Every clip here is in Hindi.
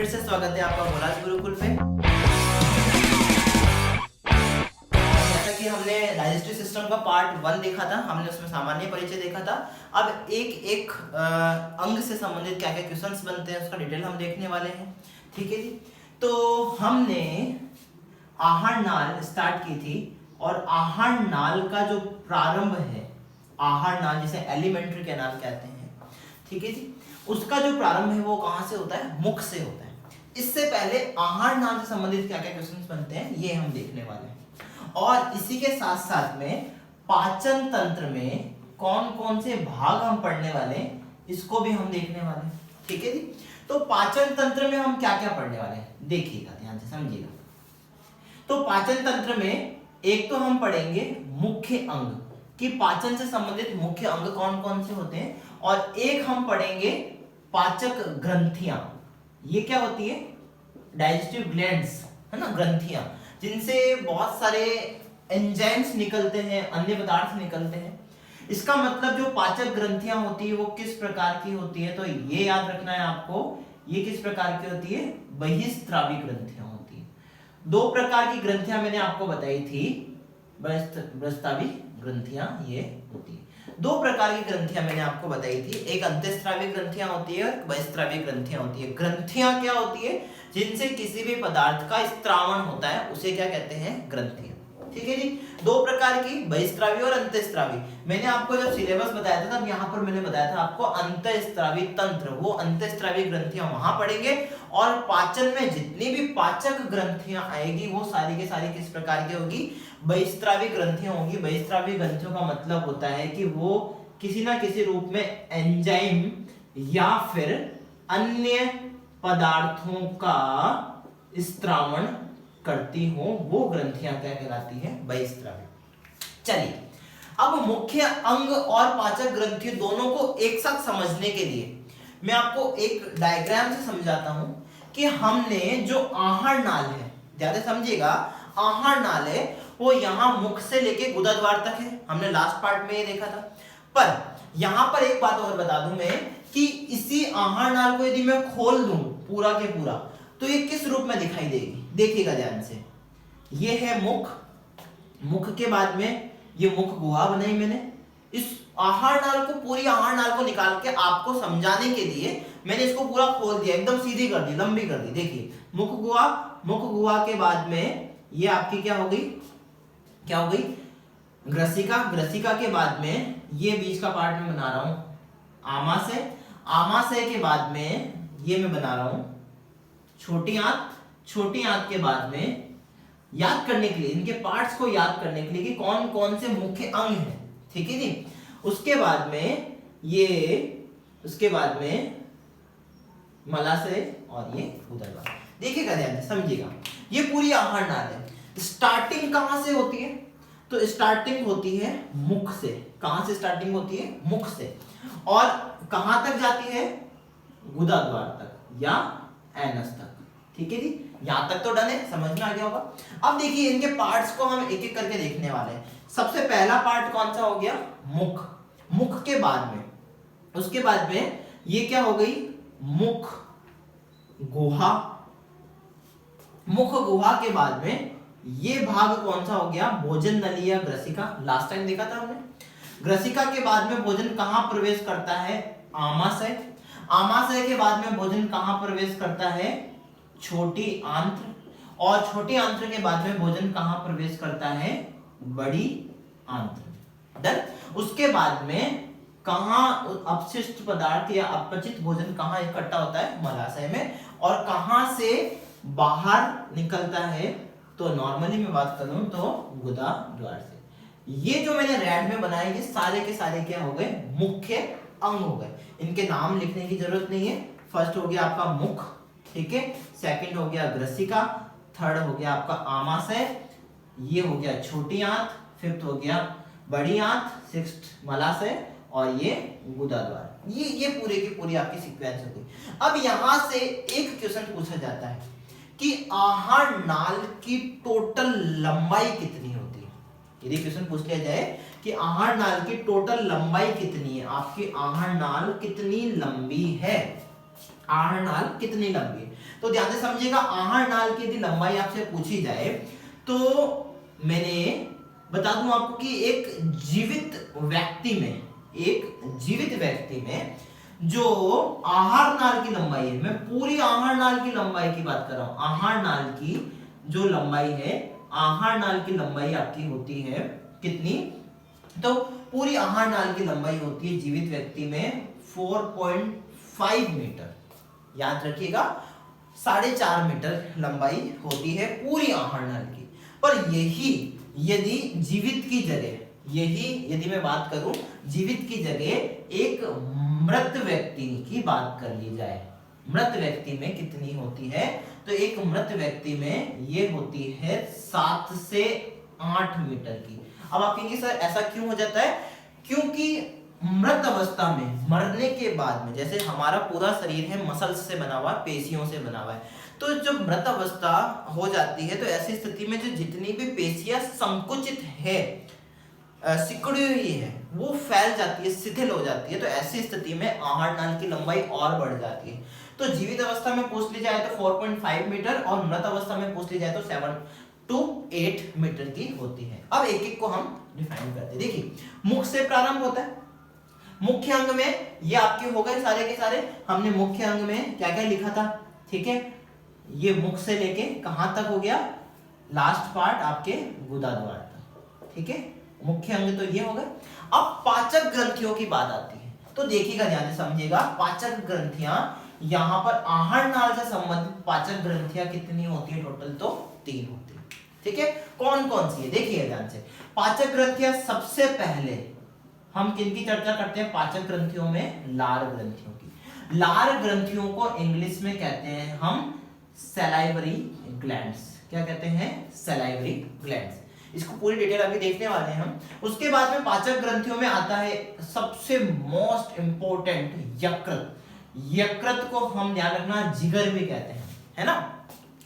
फिर से स्वागत है आपका मोराज गुरुकुल पे। जैसा कि हमने डाइजेस्टिव सिस्टम का पार्ट 1 देखा था, हमने उसमें सामान्य परिचय देखा था। अब एक एक अंग से संबंधित क्या क्या क्वेश्चंस बनते हैं उसका डिटेल हम देखने वाले हैं। ठीक है जी। तो हमने आहार नाल स्टार्ट की थी और आहार नाल का जो प्रारंभ है, आहार नाल जिसे एलिमेंट्री कैनाल कहते हैं, ठीक है जी, उसका जो प्रारंभ है वो कहां से होता है? मुख से होता है। इससे पहले आहार नाल से संबंधित क्या क्या क्वेश्चंस बनते हैं ये हम देखने वाले हैं। और इसी के साथ साथ में पाचन तंत्र में कौन कौन से भाग हम पढ़ने वाले हैं इसको भी हम देखने वाले हैं। ठीक है जी। तो पाचन तंत्र में हम क्या क्या पढ़ने वाले हैं देखिएगा, ध्यान से समझिएगा। तो पाचन तंत्र में एक तो हम पढ़ेंगे मुख्य अंग कि पाचन से संबंधित मुख्य अंग कौन कौन से होते हैं, और एक हम पढ़ेंगे पाचक ग्रंथियां। ये क्या होती है? डाइजेस्टिव ग्लैंड्स, है ना, ग्रंथियां, जिनसे बहुत सारे एंजाइम्स निकलते हैं, अन्य पदार्थ निकलते हैं। इसका मतलब जो पाचक ग्रंथियां होती है वो किस प्रकार की होती है, तो ये याद रखना है आपको। ये किस प्रकार की होती है? बहिस्त्रावी ग्रंथियां होती है। दो प्रकार की ग्रंथियां मैंने आपको बताई थी, बहिस्त्रावी ग्रंथियां ये होती है। दो प्रकार की ग्रंथियां मैंने आपको बताई थी, एक अंतःस्रावी ग्रंथियां होती है, बहिस्त्रावी ग्रंथियां होती है। ग्रंथियां क्या होती है? जिनसे किसी भी पदार्थ का स्त्रावण होता है उसे क्या कहते हैं? ग्रंथियां। ठीक है जी। दो प्रकार की, बहिस्त्रावी और अंतःस्रावी। मैंने आपको जब सिलेबस बताया था तब यहाँ पर मैंने बताया था आपको अंतःस्रावी तंत्र, वो अंतःस्रावी ग्रंथियां वहां पढ़ेंगे। और पाचन में जितनी भी पाचक ग्रंथियां आएगी वो सारी की सारी किस प्रकार की होगी? बहिस्त्रावी ग्रंथियां होंगी। बहिस्त्रावी ग्रंथियों का मतलब होता है कि वो किसी ना किसी रूप में एंजाइम या फिर अन्य पदार्थों का स्त्रावण करती हो, वो ग्रंथियां क्या कहलाती है? बहिस्त्रावी। चलिए, अब मुख्य अंग और पाचक ग्रंथि दोनों को एक साथ समझने के लिए मैं आपको एक डायग्राम से समझाता हूं कि हमने जो आहार नाल है, ज्यादा समझिएगा, आहार नाल है वो यहां मुख से लेके गुदा द्वार तक है। हमने लास्ट पार्ट में ये देखा था। पर यहां पर एक बात और बता दूं मैं कि इसी आहार नाल को यदि मैं खोल दूं पूरा के पूरा तो ये किस रूप में दिखाई देगी? देखिएगा ध्यान से। ये है मुख, मुख के बाद में ये मुख गुहा बनाई मैंने। इस आहार नाल को, पूरी आहार नाल को निकाल के आपको समझाने के लिए मैंने इसको पूरा खोल दिया, एकदम सीधी कर दी, लंबी कर दी। देखिए मुख गुहा, मुख गुहा के बाद में ये आपकी क्या हो गई? क्या हो गई? ग्रसिका। ग्रसिका के बाद में ये बीच का पार्ट में बना रहा हूं आमाशय। आमाशय के बाद में ये मैं बना रहा हूं छोटी आंत। छोटी आंत के बाद में याद करने के लिए, इनके पार्ट्स को याद करने के लिए कि कौन कौन से मुख्य अंग हैं, ठीक है जी। उसके बाद में ये, उसके बाद में मलाशय और ये उदरवा। देखिएगा ध्यान से, समझिएगा। ये पूरी आहार नाल है। स्टार्टिंग कहां से होती है? तो स्टार्टिंग होती है मुख से। कहां से स्टार्टिंग होती है? मुख से। और कहां तक जाती है? गुदा द्वार तक या एनस तक। ठीक है जी। यहां तक तो डन है, समझ में आ गया होगा। अब देखिए इनके पार्ट्स को हम एक एक करके देखने वाले हैं। सबसे पहला पार्ट कौन सा हो गया? मुख। मुख के बाद में, उसके बाद में ये क्या हो गई? मुख गुहा। मुख गुहा के बाद में ये भाग कौन सा हो गया? भोजन नली या ग्रसिका। लास्ट टाइम देखा था हमने। ग्रसिका के बाद में भोजन कहां प्रवेश करता है? आमाशय। आमाशय के बाद में भोजन कहां प्रवेश करता है? छोटी आंत्र। और छोटी आंत्र के बाद में भोजन कहां प्रवेश करता है? बड़ी आंत्र। डन। उसके बाद में कहां अपशिष्ट पदार्थ या अपचित भोजन कहां इकट्ठा होता है? मलाशय में। और कहां से बाहर निकलता है? तो नॉर्मली मैं बात करूं तो गुदा द्वार से। ये जो मैंने रेड में बनाए ये सारे के सारे क्या हो गए? मुख्य अंग हो गए। इनके नाम लिखने की जरूरत नहीं है। फर्स्ट हो गया आपका मुख, ठीक है। सेकंड हो गया ग्रसिका, थर्ड हो गया आपका आमाशय, ये हो गया छोटी आंत, फिफ्थ हो गया बड़ी आंत, सिक्स्थ मलाशय और ये गुदा द्वार। ये पूरे की पूरी आपकी सीक्वेंस हो गई। अब यहां से एक क्वेश्चन पूछा जाता है कि आहार नाल की टोटल लंबाई कितनी होती है? यदि क्वेश्चन पूछ लिया जाए कि आहार नाल की टोटल लंबाई कितनी है, आपकी आहार नाल कितनी लंबी है, आहार नाल कितनी लंबी है, तो ध्यान से समझिएगा, आहर नाल की यदि लंबाई आपसे पूछी जाए तो मैंने बता दूं आपको कि एक जीवित व्यक्ति में जो आहार नाल की लंबाई है, मैं पूरी आहार नाल की लंबाई की बात कर रहा हूं, आहार नाल की जो लंबाई है, आहार नाल की लंबाई आपकी होती है कितनी, तो पूरी आहार नाल की लंबाई होती है जीवित व्यक्ति में 4.5 मीटर। याद रखिएगा, 4.5 मीटर लंबाई होती है पूरी आहार नाल की। पर यही यदि जीवित की जगह, यदि मैं बात करूं जीवित की जगह एक मृत व्यक्ति की बात कर ली जाए, मृत व्यक्ति में कितनी होती है, तो एक मृत व्यक्ति में ये होती है 7 से 8 मीटर की। अब आप कहेंगे सर ऐसा क्यों हो जाता है, क्योंकि मृत अवस्था में, मरने के बाद में, जैसे हमारा पूरा शरीर है मसल्स से बना हुआ, पेशियों से बना हुआ है, तो जब मृत अवस्था हो जाती है तो ऐसी स्थिति में जो जितनी भी पेशियां संकुचित है, सिकुड़ी हुई है, वो फैल जाती है, शिथिल हो जाती है, तो ऐसी स्थिति में आहार नाल की लंबाई और बढ़ जाती है। तो जीवित अवस्था में पूछ ली जाए तो 4.5 मीटर और मृत अवस्था में पूछ ली जाए तो 7 to 8 मीटर की होती है। अब एक एक को हम डिफाइन करते हैं। देखिए, मुख से प्रारंभ होता है, मुख्य अंग में ये आपके हो गए सारे के सारे, हमने मुख्य अंग में क्या क्या लिखा था, ठीक है, ये मुख से लेके कहां तक हो गया, लास्ट पार्ट आपके गुदा द्वार तक, ठीक है, मुख्य अंग तो ये हो गए। अब पाचक ग्रंथियों की बात आती है, तो देखिएगा, ध्यान से समझिएगा, पाचक ग्रंथियां यहां पर आहार नाल से संबंधित पाचक ग्रंथियां कितनी होती है, टोटल तो 3 होती है, ठीक है। कौन कौन सी है, देखिए ध्यान से, पाचक ग्रंथियां सबसे पहले हम किनकी चर्चा करते हैं, पाचक ग्रंथियों में लार ग्रंथियों की। लार ग्रंथियों को इंग्लिश में कहते हैं हम सैलाइवरी ग्लैंड्स। क्या कहते हैं, सैलाइवरी ग्लैंड्स। इसको पूरी डिटेल अभी देखने वाले हैं हम। उसके बाद में पाचक ग्रंथियों में आता है सबसे मोस्ट इंपोर्टेंट यकृत। यकृत को हम ध्यान रखना जिगर भी कहते हैं, है ना,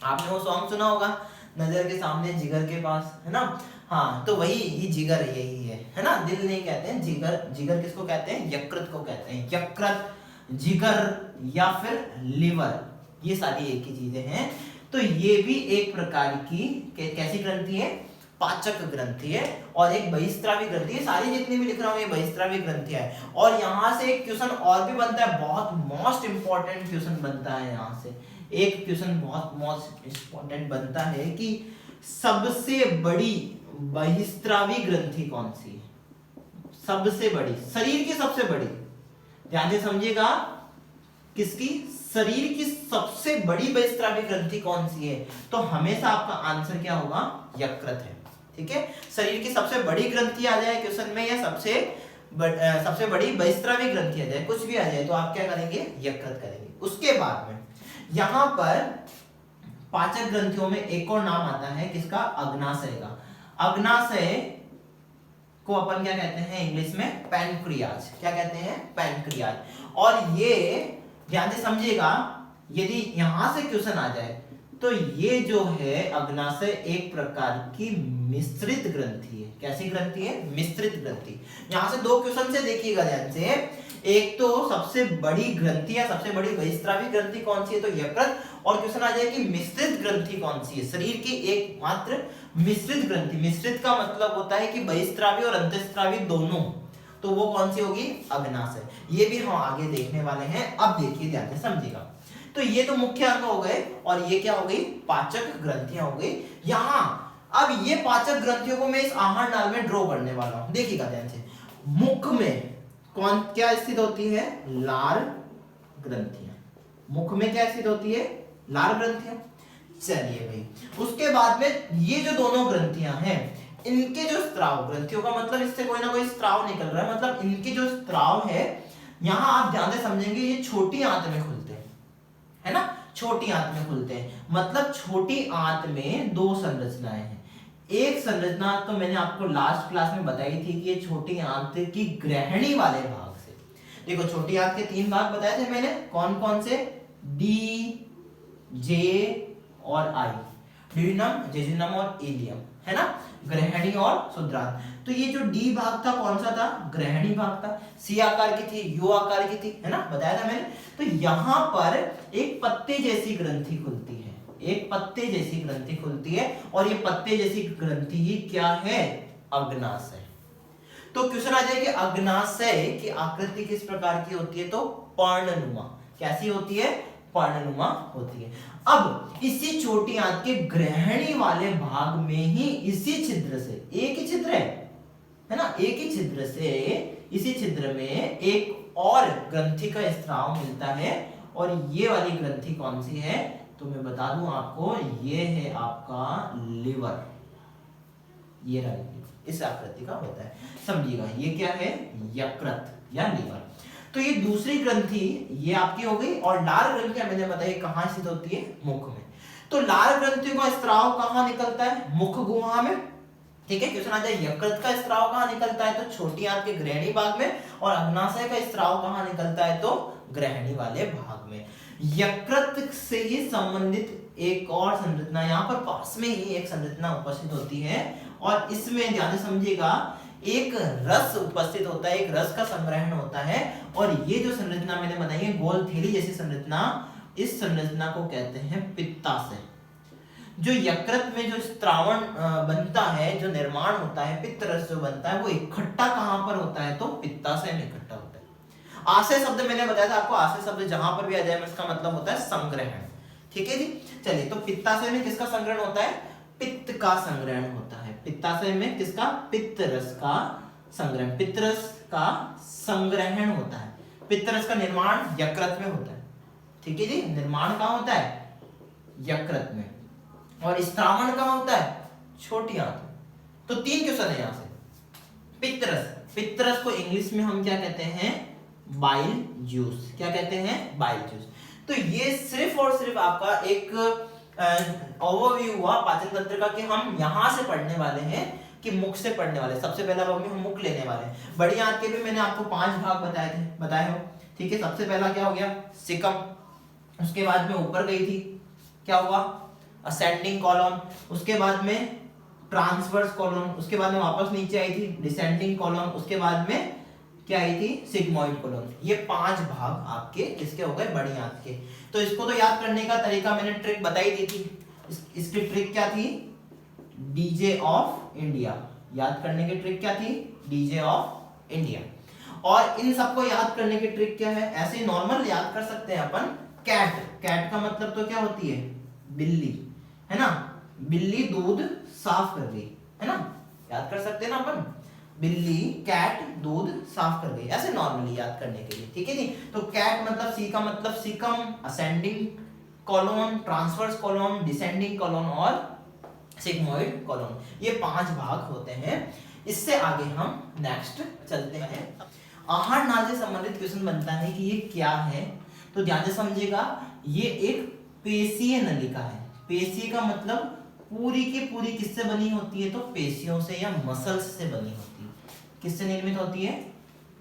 आपने वो सॉन्ग सुना होगा, नजर के सामने जिगर के पास, है ना, हाँ, तो वही ये जिगर यही है ना, दिल नहीं कहते हैं, जिगर, जिगर किसको कहते हैं, यकृत को कहते हैं। यकृत, जिगर या फिर लिवर, ये सारी एक ही चीजें हैं। तो ये भी एक प्रकार की कैसी ग्रंथि है, पाचक ग्रंथि है, और एक बहिस्त्रावी ग्रंथि है। सारी जितनी भी लिख रहा हूं ये बहिस्त्रावी ग्रंथियां है। और यहां से एक क्वेश्चन और भी बनता है, बहुत मोस्ट इंपॉर्टेंट क्वेश्चन बनता है, यहां से एक क्वेश्चन बहुत मोस्ट इंपॉर्टेंट बनता है कि सबसे बड़ी बहिस्त्रावी ग्रंथि कौन सी है, सबसे बड़ी, शरीर की सबसे बड़ी, ध्यान से समझिएगा, किसकी, शरीर की सबसे बड़ी बहिस्त्रावी ग्रंथि कौन सी है, तो हमेशा आपका आंसर क्या होगा, यकृत है, ठीक है। शरीर की सबसे बड़ी ग्रंथि आ जाए क्वेश्चन में, या सबसे बड़ी बहिस्त्रावी ग्रंथि आ जाए, कुछ भी आ जाए, तो आप क्या करेंगे, यकृत करेंगे। उसके बाद में यहां पर पाचक ग्रंथियों में एक और नाम आता है किसका, अग्नाशय का। अग्नाशय को अपन क्या कहते हैं इंग्लिश में, पैनक्रियाज। क्या कहते हैं, पैनक्रियाज। और ये ध्यान से समझिएगा, यदि यहां से क्वेश्चन आ जाए तो ये जो है अग्नाशय एक प्रकार की मिश्रित ग्रंथि है। कैसी ग्रंथि है, मिश्रित ग्रंथि। यहां से 2 क्वेश्चन से देखिएगा ध्यान से, एक तो सबसे बड़ी ग्रंथि या सबसे बड़ी बहिस्त्रावी ग्रंथि कौन सी है, तो यकृत, और क्वेश्चन आ जाए कि मिश्रित ग्रंथि कौन सी है, शरीर की एकमात्र मिश्रित ग्रंथि। मिश्रित का मतलब होता है कि बहिस्त्रावी और अंतःस्त्रावी दोनों, तो वो कौन सी होगी, अग्नाशय। ये भी हम आगे देखने वाले हैं। अब देखिए ध्यान से समझिएगा, तो ये तो मुख्य अंग हो गए, और ये क्या हो गई, पाचक ग्रंथियां हो गई। यहां अब ये पाचक ग्रंथियों को मैं इस आहार नाल में ड्रॉ करने वाला हूं। देखिएगा ध्यान से, मुख में कौन क्या स्थित होती है, लार ग्रंथियां। मुख में क्या स्थित होती है, लार ग्रंथियां। चलिए भाई, उसके बाद में ये जो दोनों ग्रंथियां हैं, इनके जो स्त्राव, ग्रंथियों का मतलब इससे कोई ना कोई स्त्राव निकल रहा है, मतलब इनके जो स्त्राव है, यहां आप ध्यान से समझेंगे, ये छोटी आंत में खुलते हैं, है ना, छोटी आंत में खुलते हैं। मतलब छोटी आंत में 2 संरचनाएं हैं। एक संरचना तो मैंने आपको लास्ट क्लास में बताई थी कि ये छोटी आंत की ग्रहणी वाले भाग से, देखो छोटी आंत के 3 भाग बताए थे मैंने, कौन कौन से, डी, जे और आई। ड्यूodenum, जेजुनम और इलियम, है ना, ग्रहणी और क्षुद्रांत। तो ये जो डी भाग था कौन सा था, ग्रहणी भाग था, सी आकार की थी, यू आकार की थी, है ना, बताया था मैंने। तो यहाँ पर एक पत्ते जैसी ग्रंथि खुलती है, एक पत्ते जैसी ग्रंथि खुलती है, और ये पत्ते जैसी ग्रंथि ही क्या है, अग्नाशय। तो क्वेश्चन आ जाए कि अग्नाशय की आकृति किस प्रकार की होती है, तो पर्णनुमा। कैसी होती है, पर्णनुमा होती है। अब इसी छोटी आंत के ग्रहणी वाले भाग में ही इसी छिद्र से, एक ही छिद्र है ना, एक ही छिद्र से, इसी छिद्र में एक और ग्रंथि का स्राव मिलता है, और ये वाली ग्रंथि कौन सी है, तो मैं बता दूं आपको, ये है आपका लिवर। ये रहा, इस आकृति का होता है, समझिएगा, ये क्या है, यकृत या लिवर। तो ये दूसरी ग्रंथि ये आपकी हो गई, और लार ग्रंथि मैंने बताया कहां स्थित होती है, मुख में। तो लार ग्रंथियों का स्राव कहां निकलता है, मुख गुहा में, ठीक है। क्वेश्चन आ जाए यकृत का स्राव कहां निकलता है, तो छोटी आंत के ग्रहणी भाग में, और अग्नाशय का स्राव कहां निकलता है, तो ग्रहणी वाले भाग में। यकृत से ही संबंधित एक और संरचना यहाँ पर पास में ही एक संरचना उपस्थित होती है, और इसमें ध्यान से समझिएगा, एक रस उपस्थित होता है, एक रस का संग्रहण होता है, और ये जो संरचना मैंने बताई है गोल थैली जैसी संरचना, इस संरचना को कहते हैं पित्ताशय। जो यकृत में जो स्त्रावण बनता है, जो निर्माण होता है, पित्त रस जो बनता है, वो इकट्ठा कहां पर होता है, तो पित्ताशय में इकट्ठा होता है। आशय शब्द मैंने बताया था आपको, आशय शब्द जहां पर भी आ जाए इसका मतलब होता है संग्रहण, ठीक है जी। चलिए, तो पित्ताशय में किसका संग्रहण होता है, पित्त का संग्रहण होता है। पित्ताशय में किसका, पित्त रस का संग्रहण, पित्त रस का संग्रहण होता है। पित्त रस का निर्माण यकृत में होता है, ठीक है जी, निर्माण कहां होता है, यकृत में, और स्त्रावण कहां होता है, छोटी आंत। तो तीन क्वेश्चन है यहां से। पित्तरस, पित्तरस को इंग्लिश में हम क्या कहते हैं, बाइल जूस। क्या कहते हैं, बाइल जूस। तो ये सिर्फ और सिर्फ आपका एक ओवरव्यू हुआ पाचन तंत्र का, कि हम यहां से पढ़ने वाले हैं कि मुख से पढ़ने वाले। सबसे पहला भाग में हम मुख लेने वाले हैं। बड़ी आंत के भी मैंने आपको 5 भाग बताए हो, ठीक है। सबसे पहला क्या हो गया, सिकम, उसके बाद में ऊपर गई थी, क्या हुआ, असेंडिंग कॉलम, उसके बाद में ट्रांसवर्स कॉलम, उसके बाद में वापस नीचे आई थी डिसेंडिंग कॉलम, उसके बाद में क्या आई थी, सिग्मोइड कॉलम। ये 5 भाग आपके किसके हो गए, बड़ी आंत के। तो इसको तो याद करने का तरीका मैंने ट्रिक बताई दी थी। इसकी ट्रिक क्या थी, डीजे ऑफ इंडिया। याद करने की ट्रिक क्या थी, डीजे ऑफ इंडिया। और इन सबको याद करने की ट्रिक क्या है, ऐसे नॉर्मल याद कर सकते हैं अपन। कैट, कैट का मतलब तो क्या होती है, बिल्ली, है ना, बिल्ली दूध साफ कर गई, है ना, याद कर सकते हैं ना अपन, बिल्ली, कैट दूध साफ कर गई, ऐसे नॉर्मली याद करने के लिए, ठीक है जी। तो कैट मतलब, सी का मतलब caecum, ascending colon, transverse colon, descending colon और सिग्मोइड कॉलम, ये 5 भाग होते हैं। इससे आगे हम नेक्स्ट चलते हैं। आहार नाल से संबंधित क्वेश्चन बनता है कि ये क्या है, तो ध्यान से समझिएगा, ये एक पेशीय नलिका है। पेशीय का मतलब पूरी की पूरी किससे बनी होती है, तो पेशियों से या मसल्स से बनी होती है। किससे निर्मित होती है,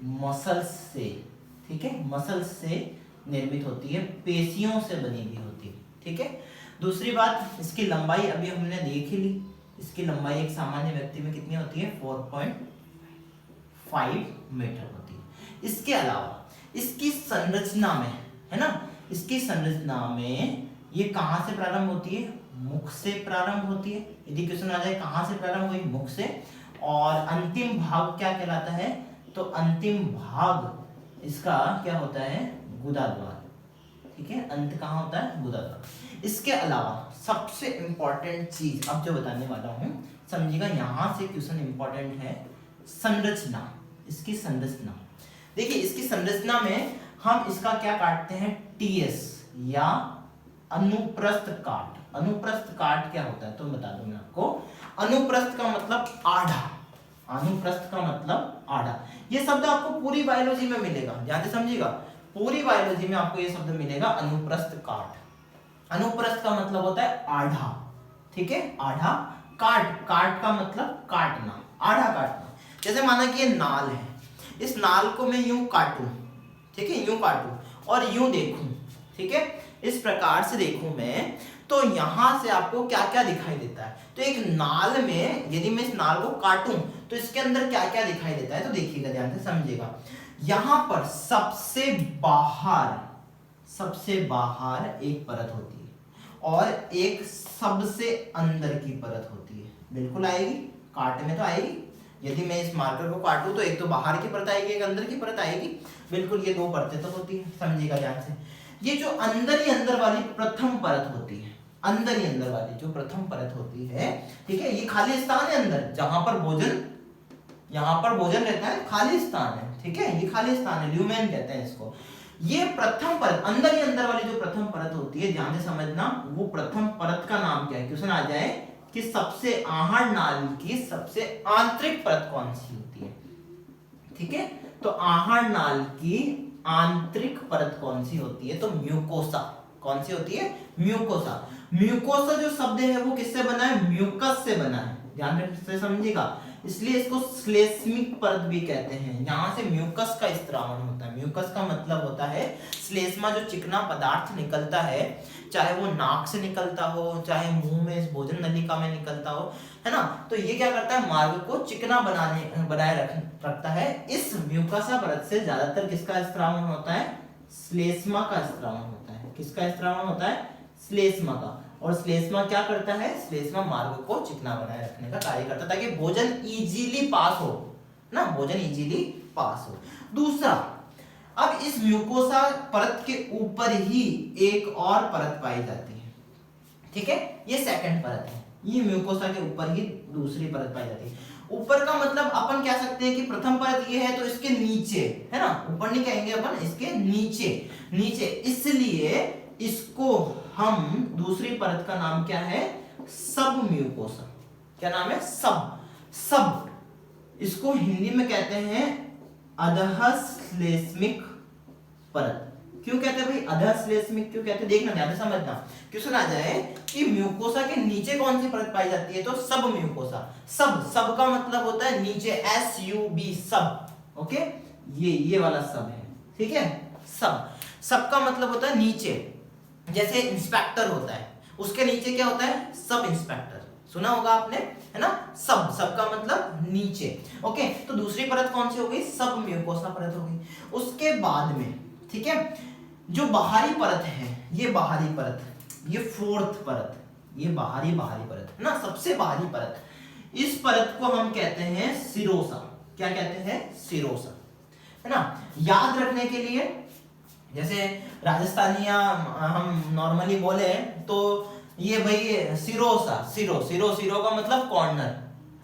मसल्स से, ठीक है, मसल्स से निर्मित होती है, पेशियों से बनी हुई होती है, ठीक है। दूसरी बात, इसकी लंबाई अभी हमने देख ही ली, इसकी लंबाई एक सामान्य व्यक्ति में कितनी होती है, 4.5 मीटर होती है। इसके अलावा इसकी संरचना में, है ना, इसकी संरचना में ये कहां से प्रारंभ होती है, मुख से प्रारंभ होती है। यदि क्वेश्चन आ जाए कहां से प्रारंभ हुई, मुख से, और अंतिम भाग क्या कहलाता है, तो अंतिम भाग इसका क्या होता है, गुदा द्वार, ठीक है, अंत कहां होता है, गुदा द्वार। इसके अलावा सबसे इंपॉर्टेंट चीज अब जो बताने वाला हूं, समझिएगा, यहां से क्वेश्चन इंपॉर्टेंट है, संरचना, इसकी संरचना। देखिए, इसकी संरचना में हम इसका क्या काटते हैं, टीएस या अनुप्रस्थ काट। अनुप्रस्थ काट क्या होता है, तो बता दूं मैं आपको। अनुप्रस्थ का मतलब आधा, अनुप्रस्थ का मतलब आधा। ये शब्द आपको पूरी बायोलॉजी में मिलेगा, ध्यान से समझिएगा, पूरी बायोलॉजी में आपको ये शब्द मिलेगा, अनुप्रस्थ काट। अनुप्रस्थ का मतलब होता है आधा, ठीक है, आधा। काट, काट का मतलब काटना, आधा काटना। जैसे माना कि ये नाल है, इस नाल को मैं यूं काटूं, ठीक है, यूं काटूं और यूं देखूं, ठीक है, इस प्रकार से देखूं मैं, तो यहाँ से आपको क्या क्या दिखाई देता है, तो एक नाल में यदि मैं इस नाल को काटूं तो इसके अंदर क्या क्या दिखाई देता है, तो देखिएगा ध्यान से समझिएगा। यहाँ पर सबसे बाहर एक परत होती है और एक सबसे अंदर की परत होती है। बिल्कुल आएगी, काट में तो आएगी। यदि मैं इस मार्कर को काटूं तो एक तो बाहर की परत आएगी, एक अंदर की परत आएगी। बिल्कुल, ये दो परतें तो होती है, समझिएगा ध्यान से। ये जो अंदर ही अंदर वाली प्रथम परत होती है, अंदर ही अंदर वाली जो प्रथम परत होती है, ठीक है, ये खाली स्थान है अंदर, जहां पर भोजन, यहाँ पर भोजन रहता है, खाली स्थान है, ठीक है, ये खाली स्थान है, ल्यूमेन कहते हैं इसको। ये प्रथम परत, अंदर ही अंदर वाली जो प्रथम परत होती है, ध्यान से समझना, वो प्रथम परत का नाम क्या है। क्वेश्चन आ जाए कि सबसे आहार नाल की सबसे आंतरिक परत कौन सी होती है, ठीक है, तो आहार नाल की आंतरिक परत कौन सी होती है, तो म्यूकोसा। कौन सी होती है, म्यूकोसा। म्यूकोसा जो शब्द है वो किससे बना है, म्यूकस से बना है, ध्यान से समझिएगा, इसलिए इसको श्लेष्मिक परत भी कहते हैं। यहाँ से म्यूकस का स्त्रावन होता है। म्यूकस का मतलब होता है श्लेष्मा, जो चिकना पदार्थ निकलता है, चाहे वो नाक से निकलता हो, चाहे मुंह में इस भोजन नलिका में निकलता हो, है ना, तो ये क्या करता है, मार्ग को चिकना बनाए रखता है। इस म्यूकसा परत से ज्यादातर किसका स्त्रावन होता है, श्लेष्मा का स्त्रावन होता है। किसका स्त्रावन होता है, श्लेष्मा का। और श्लेष्मा क्या करता है, श्लेष्मा मार्ग को चिकना बनाए रखने का कार्य करता है, ताकि भोजन इजीली पास हो ना, भोजन इजीली पास हो। दूसरा, अब इस म्यूकोसा परत के ऊपर ही एक और परत पाई जाती है, ठीक है, ये सेकंड परत है। ये म्यूकोसा के ऊपर ही दूसरी परत पाई जाती है। ऊपर का मतलब अपन कह सकते हैं कि प्रथम परत ये है तो इसके नीचे, है ना, ऊपर नहीं कहेंगे अपन, इसके नीचे, इसलिए इसको हम दूसरी परत का नाम क्या है, सब म्यूकोसा। क्या नाम है, सब। इसको हिंदी में कहते हैं अधःश्लेष्मिक परत। क्यों कहते हैं भाई अधःश्लेष्मिक, क्यों कहते हैं, देखना ध्यान से समझना। क्वेश्चन आ जाए कि म्यूकोसा के नीचे कौन सी परत पाई जाती है, तो सब म्यूकोसा। सब का मतलब होता है नीचे, SUB, सब, ओके, ये वाला सब है, ठीक है, सब का मतलब होता है नीचे। जैसे इंस्पेक्टर होता है, उसके नीचे क्या होता है, सब इंस्पेक्टर, सुना होगा आपने, है ना, सब का मतलब नीचे, ओके। तो दूसरी परत कौन सी हो गई, सब म्यूकोसा परत हो गई। उसके बाद में, ठीक है, जो बाहरी परत है, ये बाहरी परत, ये फोर्थ परत, ये बाहरी परत है ना, सबसे बाहरी परत, इस परत को हम कहते हैं सिरोसा। क्या कहते हैं, सिरोसा, है ना। याद रखने के लिए, जैसे राजस्थानिया हम नॉर्मली बोले तो ये भाई सिरोसा, सिरो का मतलब कॉर्नर,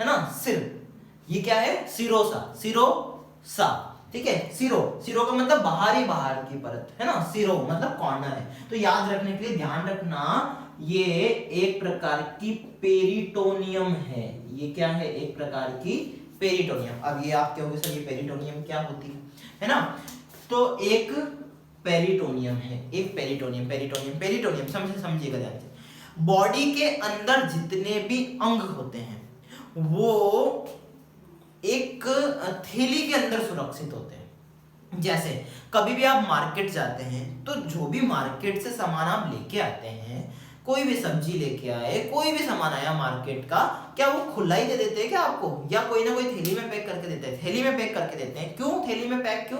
है ना, सिर, ये क्या है, सिरोसा, ठीक है, सिरो का मतलब बाहर की परत, है ना, सिरो मतलब कॉर्नर है। तो याद रखने के लिए ध्यान रखना, ये एक प्रकार की पेरिटोनियम है। ये क्या है, एक प्रकार की पेरिटोनियम। अब ये आप कहोगे सर ये पेरिटोनियम क्या होती है ना, तो एक पेरिटोनियम है, एक पेरिटोनियम समझिएगा ध्यान से। बॉडी के अंदर जितने भी अंग होते हैं वो एक थैली के अंदर सुरक्षित होते हैं। जैसे कभी भी आप मार्केट जाते हैं तो जो भी मार्केट से सामान आप लेके आते हैं, कोई भी सब्जी लेके आए, कोई भी सामान आया मार्केट का, क्या वो खुला ही दे देते हैं क्या आपको, या कोई ना कोई थैली में पैक करके देते हैं, थैली में पैक करके देते हैं। क्यों थैली में पैक, क्यों,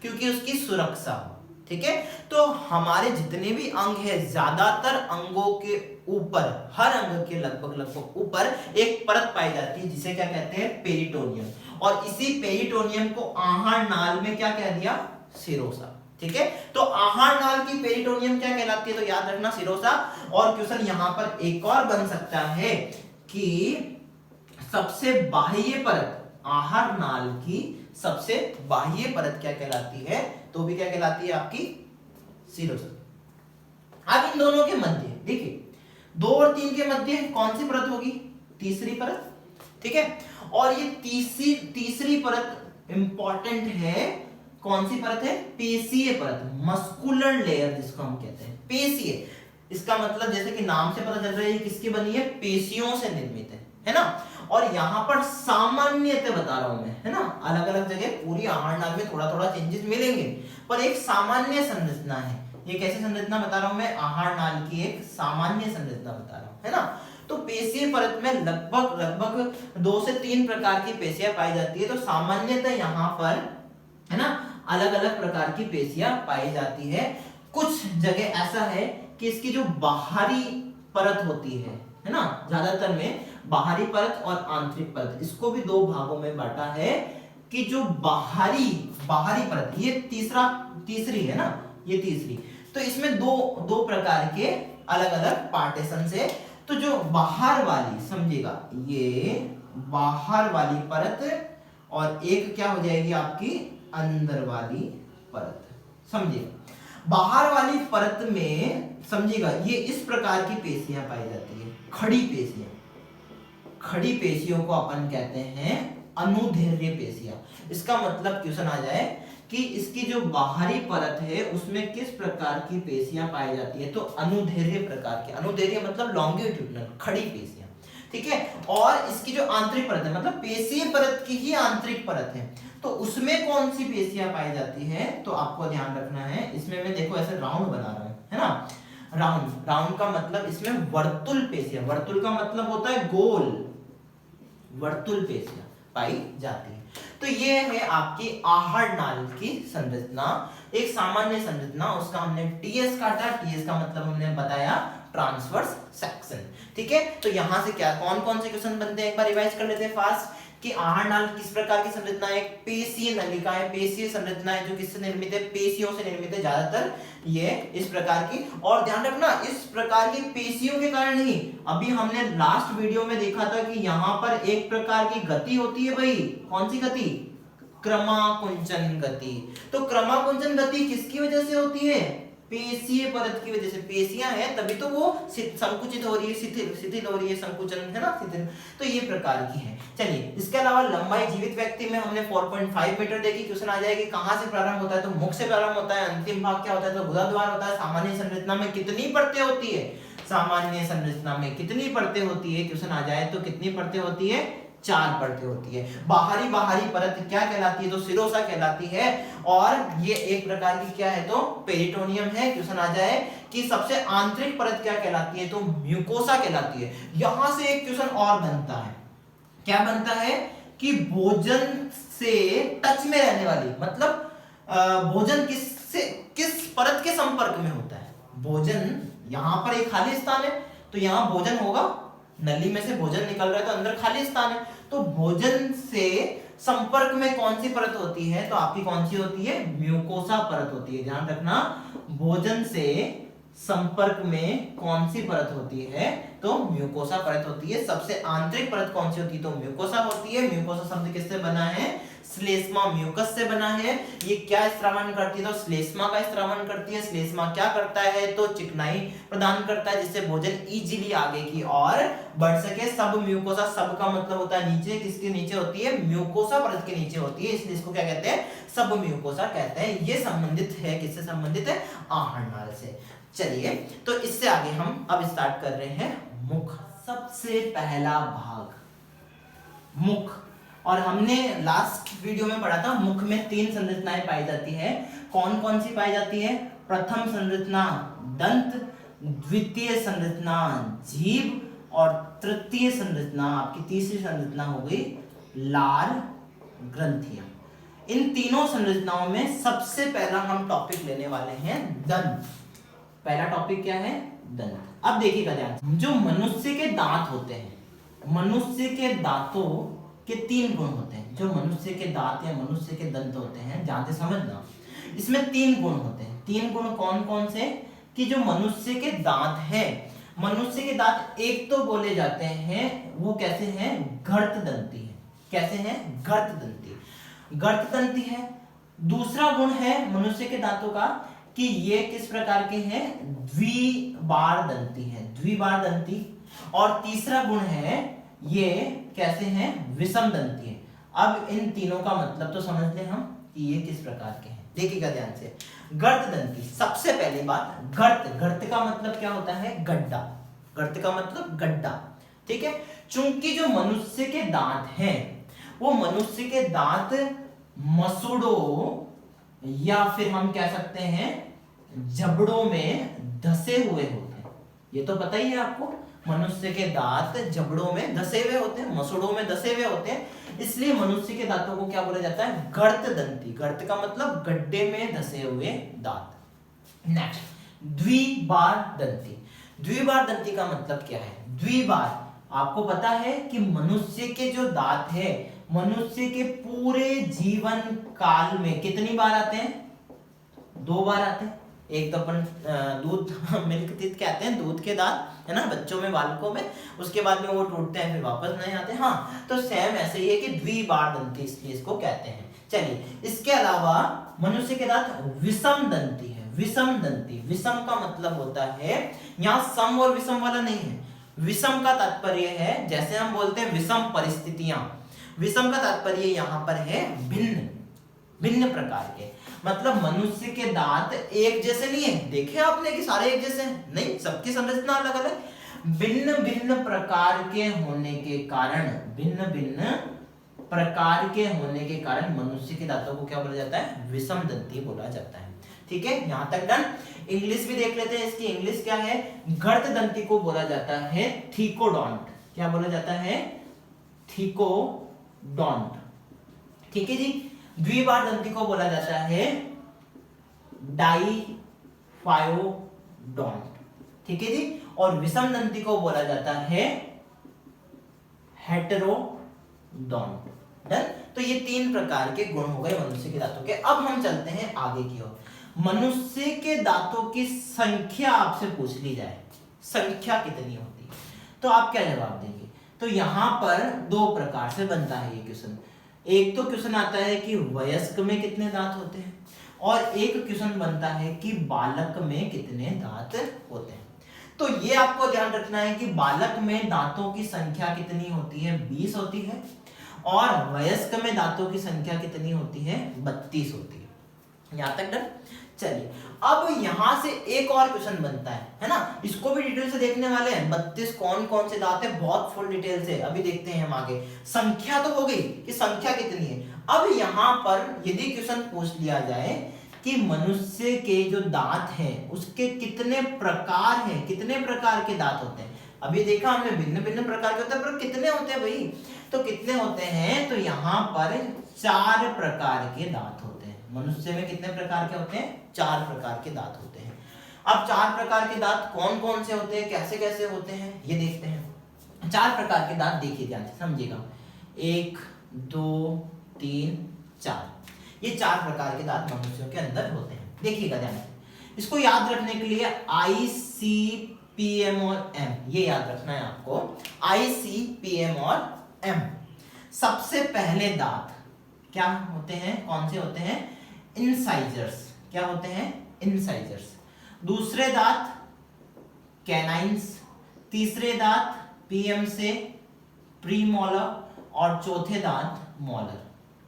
क्योंकि उसकी सुरक्षा हो, ठीक है। तो हमारे जितने भी अंग है, ज्यादातर अंगों के ऊपर, हर अंग के लगभग ऊपर एक परत पाई जाती है जिसे क्या कहते हैं, पेरिटोनियम। और इसी पेरिटोनियम को आहार नाल में क्या कह दिया, सिरोसा, ठीक है। तो आहार नाल की पेरिटोनियम क्या कहलाती है, तो याद रखना सिरोसा। और क्वेश्चन यहां पर एक और बन सकता है कि सबसे बाह्य परत, आहार नाल की सबसे बाह्य परत क्या कहलाती है, तो भी क्या कहलाती है आपकी, सिरोसा। अब इन दोनों के मध्य देखिए, 2 और 3 के मध्य कौन सी परत होगी, तीसरी परत, ठीक है। और ये तीसरी परत इंपॉर्टेंट है, कौन सी परत है, पेशीय परत, मस्कुलर लेयर जिसको हम कहते हैं, पेशीय। इसका मतलब जैसे कि नाम से पता चल रहा है ये किसकी बनी है, पेशियों से निर्मित है ना। और यहाँ पर सामान्यतः बता रहा हूं मैं, है ना, अलग अलग जगह पूरी आहार नाल में थोड़ा थोड़ा चेंजेस मिलेंगे, पर एक सामान्य संरचना है। ये कैसी संरचना बता रहा हूं मैं, आहार नाल की एक सामान्य संरचना बता रहा हूं, है ना। तो पेशीय परत में लगभग 2 से 3 प्रकार की पेशियां पाई जाती है। तो सामान्यतः यहाँ पर, है ना, अलग अलग प्रकार की पेशियां पाई जाती है। कुछ जगह ऐसा है कि इसकी जो बाहरी परत होती है ना, ज्यादातर में बाहरी परत और आंतरिक परत, इसको भी 2 भागों में बांटा है कि जो बाहरी परत, ये तीसरी है ना, ये तीसरी, तो इसमें दो प्रकार के अलग अलग पार्टीशन से। तो जो बाहर वाली, समझिएगा, ये बाहर वाली परत और एक क्या हो जाएगी आपकी अंदर वाली परत, समझिएगा। बाहर वाली परत में, समझिएगा, ये इस प्रकार की पेशियां पाई जाती है, खड़ी पेशियां। खड़ी पेशियों को अपन कहते हैं अनुदैर्ध्य पेशियां। इसका मतलब क्वेश्चन आ जाए कि इसकी जो बाहरी परत है उसमें किस प्रकार की पेशियां पाई जाती है, तो अनुदैर्ध्य प्रकार की। अनुदैर्ध्य मतलब लॉन्गिट्यूडिनल, खड़ी पेशियां, ठीक है। और इसकी जो आंतरिक परत है, मतलब पेशीय परत की ही आंतरिक परत है, तो उसमें कौन सी पेशियां पाई जाती है, तो आपको ध्यान रखना है। इसमें मैं देखो ऐसे राउंड बना रहा हूं, है ना, राउंड का मतलब इसमें वर्तुल पेशियां, वर्तुल का मतलब होता है गोल, वर्तुल पेशियां पाई जाती है। तो ये है आपकी आहार नाल की संरचना, एक सामान्य संरचना। उसका हमने टीएस काटा, टीएस का मतलब हमने बताया ट्रांसवर्स सेक्शन, ठीक है। तो यहां से क्या कौन कौन से क्वेश्चन बनते हैं, एक बार रिवाइज कर लेते हैं फास्ट, कि आहार नाल किस प्रकार की संरचना है, पेशीय नलिका है, पेशीय संरचना है, जो किससे निर्मित है, पेशियों से निर्मित है ज्यादातर, ये इस प्रकार की। और ध्यान रखना, इस प्रकार की पेशियों के कारण ही अभी हमने लास्ट वीडियो में देखा था कि यहाँ पर एक प्रकार की गति होती है भाई, कौन सी गति, क्रमाकुंचन गति। तो क्रमाकुंचन गति किसकी वजह से होती है, पेशीय परत की वजह से। पेशियां हैं तभी तो वो संकुचित हो रही है, शिथिल हो रही है, संकुचन, है ना, शिथिल। तो ये प्रकार की है। चलिए, इसके अलावा लंबाई जीवित व्यक्ति में हमने 4.5 मीटर देखी। क्वेश्चन आ जाएगी कहां से प्रारंभ होता है, तो मुख से प्रारंभ होता है। अंतिम भाग क्या होता है, तो गुदाद्वार होता है। सामान्य संरचना में कितनी परतें होती है, सामान्य संरचना में कितनी परतें होती है, क्वेश्चन आ जाए तो कितनी परतें होती है, 4 परतें होती है। बाहरी परत क्या कहलाती है, तो सिरोसा कहलाती है। और ये एक प्रकार की क्या है, तो पेरिटोनियम है। क्वेश्चन आ जाए कि सबसे आंतरिक परत क्या कहलाती है, तो म्यूकोसा कहलाती है। यहां से एक क्वेश्चन और बनता है, क्या बनता है कि भोजन से टच में रहने वाली, मतलब भोजन किस परत के संपर्क में होता है। भोजन, यहां पर एक खाली स्थान है, तो यहां भोजन होगा, नली में से भोजन निकल रहा है, तो अंदर खाली स्थान है, तो भोजन से संपर्क में कौन सी परत होती है, तो आपकी कौन सी होती है, म्यूकोसा परत होती है। ध्यान रखना, भोजन से संपर्क में कौन सी परत होती है, तो म्यूकोसा परत होती है। सबसे आंतरिक परत कौन सी होती है, तो म्यूकोसा होती है। म्यूकोसा शब्द किससे बना है, श्लेष्मा म्यूकस से बना है। ये क्या स्रावन करती है, तो श्लेष्मा का स्रावन करती है। श्लेष्मा क्या करता है, तो चिकनाई प्रदान करता है, जिससे भोजन इजीली आगे की ओर बढ़ सके। सब म्यूकोसा, सब का मतलब होता है नीचे, किसके नीचे होती है, म्यूकोसा परत के नीचे होती है, इसलिए इसको क्या कहते हैं, सब म्यूकोसा कहते हैं। ये संबंधित है, किससे संबंधित है, आहार नाल से। चलिए, तो इससे आगे हम अब स्टार्ट कर रहे हैं मुख। सबसे पहला भाग मुख, और हमने लास्ट वीडियो में पढ़ा था मुख में 3 संरचनाएं पाई जाती है। कौन कौन सी पाई जाती है, प्रथम संरचना दंत, द्वितीय संरचना जीभ, और तृतीय संरचना, आपकी तीसरी संरचना हो गई लार ग्रंथियां। इन तीनों संरचनाओं में सबसे पहला हम टॉपिक लेने वाले हैं दंत। पहला टॉपिक क्या है, दंत। अब देखिएगा ध्यान, जो मनुष्य के दांत होते हैं, मनुष्य के दांतों के 3 गुण होते हैं। जो मनुष्य के दांत या मनुष्य के दंत होते हैं, ध्यान से समझना, इसमें 3 गुण होते हैं। 3 गुण कौन कौन से, कि जो मनुष्य के दांत है, मनुष्य के दांत एक तो बोले जाते हैं, वो कैसे हैं, घर्त दंती है। कैसे हैं, घर्त दंती है। दूसरा गुण है मनुष्य के दांतों का कि ये किस प्रकार के हैं, द्विबार दंती है, द्विबार दंती। और तीसरा गुण है ये कैसे हैं, विषम दंती है। अब इन तीनों का मतलब तो समझ ले हम कि ये किस प्रकार के हैं। देखिएगा ध्यान से, गर्त दंती, सबसे पहली बात, गर्त का मतलब क्या होता है, गड्ढा। गर्त का मतलब गड्ढा, ठीक है। चूंकि जो मनुष्य के दांत हैं, वो मनुष्य के दांत मसूड़ों या फिर हम कह सकते हैं जबड़ों में धसे हुए होते हैं। ये तो पता ही है आपको, मनुष्य के दांत जबड़ों में धसे हुए होते हैं, मसूड़ों में धसे हुए होते हैं, इसलिए मनुष्य के दांतों को क्या बोला जाता है? गर्त दंती। गर्त का मतलब गड्ढे में धसे हुए दांत। नेक्स्ट, द्विबार दंती। द्विबार दंती का मतलब क्या है? द्विबार, आपको पता है कि मनुष्य के जो दांत है, मनुष्य के पूरे जीवन काल में कितनी बार आते हैं? 2 बार आते हैं। एक तो अपन दूध मिल्क टीथ कहते हैं, दूध के दांत है ना, बच्चों में, बालकों में, उसके बाद में वो टूटते हैं, फिर वापस नहीं आते। हाँ, तो सेम ऐसे ही है कि द्विबार दंती इसलिए इसको कहते हैं। चलिए, इसके अलावा मनुष्य के दांत विषम दंती है। विषम दंती, विषम का मतलब होता है, यहाँ सम और विषम वाला नहीं है। विषम का तात्पर्य है, जैसे हम बोलते हैं विषम परिस्थितियां, विषम का तात्पर्य यहाँ पर है भिन्न, भिन्न प्रकार के। मतलब मनुष्य के दांत एक जैसे नहीं है, देखे आपने कि सारे एक जैसे हैं? नहीं, सबकी संरचना अलग अलग। भिन्न भिन्न प्रकार के होने के कारण, भिन्न भिन्न प्रकार के होने के कारण मनुष्य के दांतों को क्या बोला जाता है? विषम दंती बोला जाता है। ठीक है, यहां तक डन। इंग्लिश भी देख लेते हैं, इसकी इंग्लिश क्या है? गर्त दंती को बोला जाता है थीकोडोंट। क्या बोला जाता है? थीकोडोंट। ठीक है जी। द्विबार दंती को बोला जाता है डाइफायोडोंट। ठीक है जी। और विषम दंती को बोला जाता है हेटेरोडोंट। डन। तो ये 3 प्रकार के गुण हो गए मनुष्य के दांतों के। अब हम चलते हैं आगे की ओर। मनुष्य के दांतों की संख्या आपसे पूछ ली जाए, संख्या कितनी होती है, तो आप क्या जवाब देंगे? तो यहां पर 2 प्रकार से बनता है ये क्वेश्चन। एक तो क्वेश्चन आता है कि वयस्क में कितने दांत होते हैं, और एक क्वेश्चन बनता है कि बालक में कितने दांत होते हैं। तो ये आपको ध्यान रखना है कि बालक में दांतों की संख्या कितनी होती है? 20 होती है, और वयस्क में दांतों की संख्या कितनी होती है? 32 होती है। यहां तक डन। चलिए, अब यहां से एक और क्वेश्चन बनता है ना, इसको भी डिटेल से देखने वाले हैं। 32 कौन कौन से दांत है, बहुत फुल डिटेल से अभी देखते हैं हम आगे। संख्या तो हो गई कि संख्या कितनी है। अब यहां पर यदि क्वेश्चन पूछ लिया जाए कि मनुष्य के जो दांत हैं उसके कितने प्रकार हैं, कितने प्रकार के दांत होते हैं। अभी देखा हमने भिन्न भिन्न प्रकार के होते हैं, पर कितने होते हैं भाई? तो कितने होते हैं? तो यहाँ पर 4 प्रकार के दांत होते हैं। मनुष्य में कितने प्रकार के होते हैं? 4 प्रकार के दांत होते हैं। अब 4 प्रकार के दांत कौन कौन से होते हैं, कैसे कैसे होते हैं, ये देखते हैं। 4 प्रकार के दांत देखिए ध्यान से, समझिएगा। 1 2 3 4, ये 4 प्रकार के दांत मनुष्यों के अंदर होते हैं। देखिएगा ध्यान से, इसको याद रखने के लिए ICPM और M ये याद रखना है आपको। ICPM और M। सबसे पहले दांत क्या होते हैं, कौन से होते हैं? इंसाइजर्स। क्या होते हैं? इंसाइजर्स। दूसरे दांत कैनाइन्स। तीसरे दांत PM से प्रीमोलर, और चौथे दांत मोलर।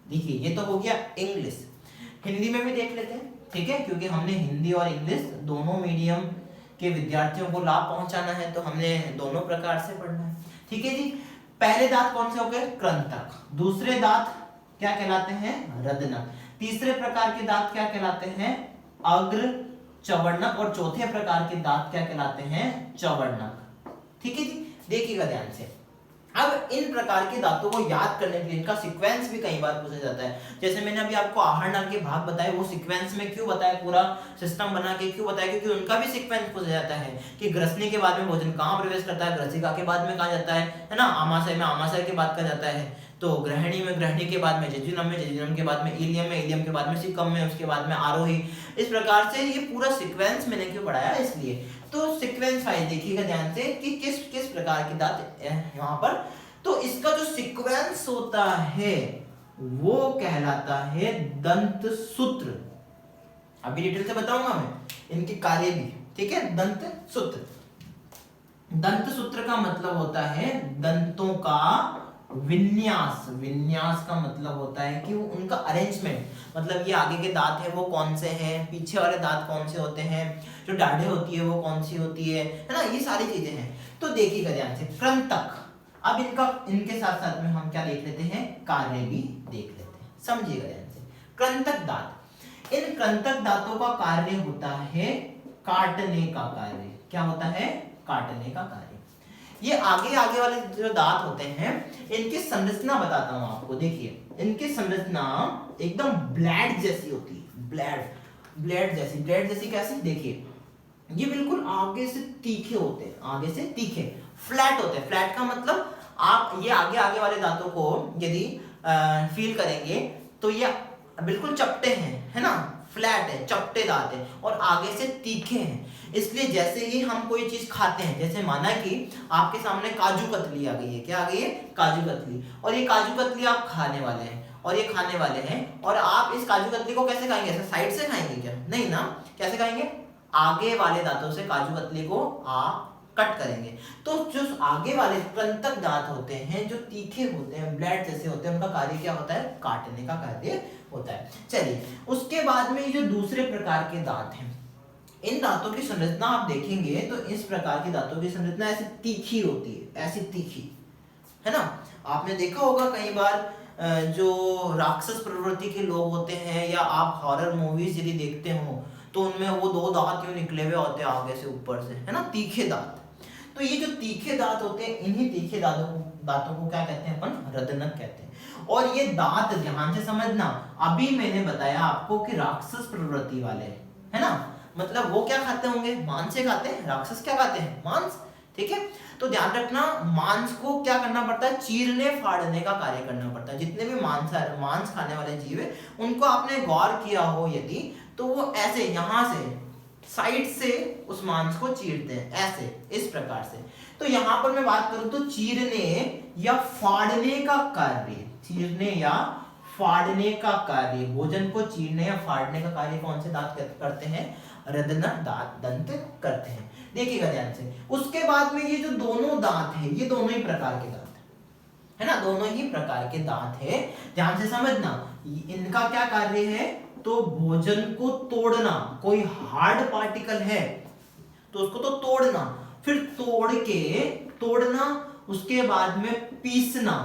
देखिए, ये तो हो गया इंग्लिश। हिंदी में भी देख लेते हैं, ठीक है, क्योंकि हमने हिंदी और इंग्लिश दोनों मीडियम के विद्यार्थियों को लाभ पहुंचाना है, तो हमने दोनों प्रकार से पढ़ना है। ठीक है जी। पहले दांत कौन से हो गए? कृंतक। दूसरे दांत क्या कहलाते हैं? रदनक। तीसरे प्रकार के दांत क्या कहलाते हैं? अग्र चवर्णक। और चौथे प्रकार के दांत क्या कहलाते हैं? चवर्णक। ठीक है जी। देखिएगा ध्यान से। अब इन प्रकार के दांतों को याद करने के लिए इनका सीक्वेंस भी कई बार पूछा जाता है। जैसे मैंने अभी आपको आहार नाल के भाग बताए, वो सीक्वेंस में क्यों बताया, पूरा सिस्टम बना के क्यों बताया, क्योंकि उनका भी सीक्वेंस पूछा जाता है कि ग्रसनी के बाद में भोजन कहाँ प्रवेश करता है, ग्रसिका के बाद में कहाँ जाता है ना, आमाशय में आमाशय के बाद कहाँ जाता है, तो ग्रहणी में ग्रहणी के बाद में जेजुनम में, जेजुनम के बाद में इलियम में, इलियम के बाद में सिकम में, उसके बाद में आरोही। इस प्रकार से ये पूरा सीक्वेंस मैंने क्यों पढ़ाया, इसलिए। तो सीक्वेंस वाइज देखिएगा ध्यान से कि किस किस प्रकार के दांत यहाँ पर। तो इसका जो सीक्वेंस होता है वो कहलाता है दंत सूत्र। अभी डिटेल से बताऊंगा मैं इनके कार्य भी, ठीक है। दंत सूत्र, दंत सूत्र का मतलब होता है दंतों का विन्यास। विन्यास का मतलब होता है कि वो उनका अरेंजमेंट, मतलब ये आगे के दांत है वो कौन से हैं, पीछे वाले दांत कौन से होते हैं, जो दाढ़ें होती है वो कौन सी होती है ना, ये सारी चीजें हैं। तो देखिएगा ध्यान से, कृंतक। अब इनका, इनके साथ साथ में हम क्या देख लेते हैं, कार्य भी देख लेते हैं, समझिएगा ध्यान से। कृंतक दांत, इन कृंतक दांतों का कार्य होता है काटने का कार्य। क्या होता है? काटने का कार्य। ये आगे आगे वाले जो दांत होते हैं इनकी संरचना बताता हूं आपको। देखिए इनकी संरचना एकदम ब्लेड जैसी होती है। ब्लेड जैसी कैसी? देखिए ये बिल्कुल आगे से तीखे होते हैं, आगे से तीखे, फ्लैट होते हैं। फ्लैट का मतलब आप ये आगे आगे वाले दांतों को यदि फील करेंगे तो ये बिल्कुल चपटे हैं, है ना, फ्लैट है, चपटे दांत है और आगे से तीखे हैं। इसलिए जैसे ही हम कोई चीज खाते हैं, जैसे माना कि आपके सामने काजू कतली आ गई है, क्या आ गई है? काजू कतली। और ये काजू कतली आप खाने वाले हैं और ये खाने वाले हैं और आप इस काजू कतली को कैसे खाएंगे? ऐसे साइड से खाएंगे क्या? नहीं ना। कैसे खाएंगे? आगे वाले दांतों से काजू कतली को आप कट करेंगे। तो जो आगे वाले कृंतक दांत होते हैं जो तीखे होते हैं, ब्लेड जैसे होते हैं, उनका कार्य क्या होता है? काटने का कार्य होता है। चलिए उसके बाद में ये जो दूसरे प्रकार के दांत हैं, इन दांतों की संरचना आप देखेंगे तो इस प्रकार की दांतों की संरचना ऐसी तीखी होती है, ऐसी तीखी, है ना। आपने देखा होगा कई बार जो राक्षस प्रवृत्ति के लोग होते हैं या आप हॉरर मूवीज यदि देखते हो तो उनमें वो दो दांत यूं निकले हुए होते हैं आगे से ऊपर से, है ना, तीखे दांत। तो ये जो तीखे दांत होते हैं, इन्हीं तीखे दांतों को क्या कहते हैं? अपन रदनक कहते हैं। और ये दांत ध्यान से समझना, अभी मैंने बताया आपको कि राक्षस प्रवृत्ति वाले, है ना, मतलब वो क्या खाते होंगे? मांस से खाते हैं। राक्षस क्या खाते हैं? मांस। ठीक है, तो ध्यान रखना मांस को क्या करना पड़ता है? चीरने फाड़ने का कार्य करना पड़ता है। जितने भी मांस खाने वाले जीव है उनको आपने गौर किया हो यदि, तो वो ऐसे यहां से साइड से उस मांस को चीरते हैं, ऐसे, इस प्रकार से। तो यहां पर मैं बात करूं तो चीरने या फाड़ने का कार्य, चीरने या फाड़ने का कार्य, भोजन को चीरने या फाड़ने का कार्य कौन से दांत करते हैं? रदनक दंत करते हैं। देखिएगा ध्यान से। उसके बाद में ये जो दोनों दांत है, ये दोनों ही प्रकार के दांत है ना, दोनों ही प्रकार के दांत है। ध्यान से समझना, इनका क्या कार्य है? तो भोजन को तोड़ना, कोई हार्ड पार्टिकल है तो उसको तो तोड़ना, फिर तोड़ना, उसके बाद में पीसना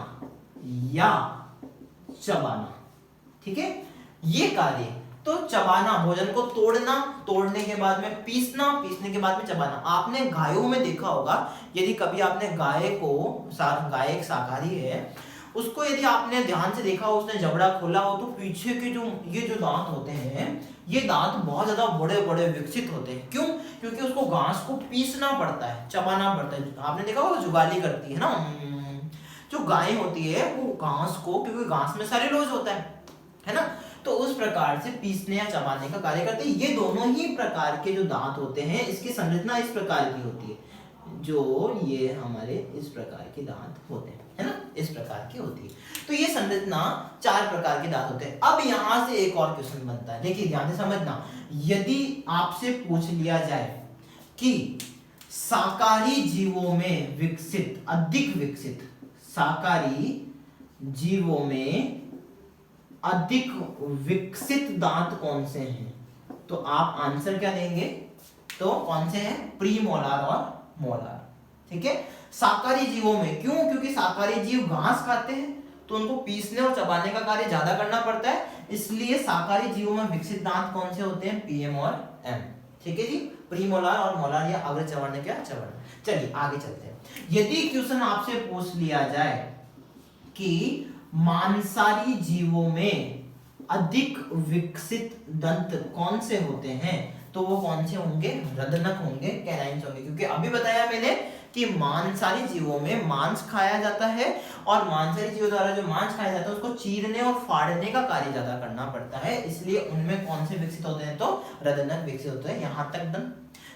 या चबाना। ठीक है, ये कार्य। तो चबाना, भोजन को तोड़ना, तोड़ने के बाद में पीसना, पीसने के बाद में चबाना। आपने गायों में देखा होगा, यदि कभी आपने गाय एक शाकाहारी है, उसको यदि आपने ध्यान से देखा हो, उसने जबड़ा खोला हो तो पीछे के ये जो दांत होते हैं, ये दांत बहुत ज्यादा बड़े बड़े विकसित होते हैं। क्यों? क्योंकि उसको घास को पीसना पड़ता है, चबाना पड़ता है। आपने देखा होगा जुगाली करती है ना, जो गाय होती है वो घास को, क्योंकि घास में सेल्यूलोज होता है ना, तो उस प्रकार से पीसने या चबाने का कार्य करते हैं। ये दोनों ही प्रकार के जो दांत होते हैं, इसकी संरचना इस प्रकार की होती है, जो ये हमारे इस प्रकार के दांत होते हैं, है ना, इस प्रकार की होती है। तो ये संरचना 4 प्रकार के दांत होते हैं। अब यहां से एक और क्वेश्चन बनता है, देखिए ध्यान से समझना। यदि आपसे पूछ लिया जाए कि शाकाहारी जीवों में विकसित, अधिक विकसित, शाकाहारी जीवों में अधिक विकसित दांत कौन से हैं, तो आप आंसर क्या देंगे? तो कौन से हैं? प्रीमोलार और मोलार। ठीक है, शाकाहारी जीवों में। क्यों? क्योंकि शाकाहारी जीव घास खाते हैं तो उनको पीसने और चबाने का कार्य ज्यादा करना पड़ता है, इसलिए शाकाहारी जीवों में विकसित दांत कौन से होते हैं? पीएम और एम। ठीक है जी, प्रीमोलार और मोलार, या अग्र चवर्ण क्या चवर्ण। चलिए आगे चलते हैं। यदि क्वेश्चन आपसे पूछ लिया जाए कि मांसाहारी जीवों में अधिक विकसित दंत कौन से होते हैं, तो वो कौन से होंगे? रदनक होंगे, कैनाइन्स होंगे। क्योंकि अभी बताया मैंने कि मांसाहारी जीवों में मांस खाया जाता है और मांसाहारी जीवों द्वारा जो मांस खाया जाता है उसको चीरने और फाड़ने का कार्य ज्यादा करना पड़ता है, इसलिए उनमें कौन से विकसित होते हैं? तो रदनक विकसित होते हैं। यहां तक डन।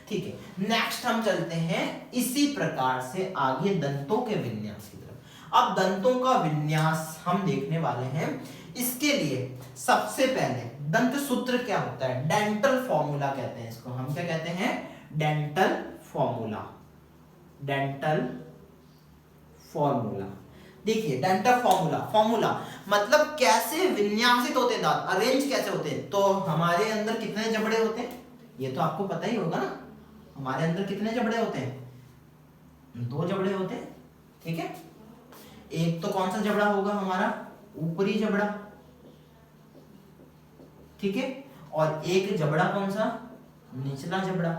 ठीक है, नेक्स्ट हम चलते हैं इसी प्रकार से आगे दंतों के विन्यास की तरफ। अब दंतों का विन्यास हम देखने वाले हैं। इसके लिए सबसे पहले दंत सूत्र क्या होता है? डेंटल फॉर्मूला कहते हैं इसको। हम क्या कहते हैं? Dental formula. Dental formula. देखिए डेंटल फॉर्मूला मतलब कैसे विन्यासित होते हैं दांत, अरेंज कैसे होते हैं। तो हमारे अंदर कितने जबड़े होते हैं? ये तो आपको पता ही होगा ना, हमारे अंदर कितने जबड़े होते हैं? 2 जबड़े होते हैं। ठीक है, एक तो कौन सा जबड़ा होगा? हमारा ऊपरी जबड़ा। ठीक है, और एक जबड़ा कौन सा, निचला जबड़ा।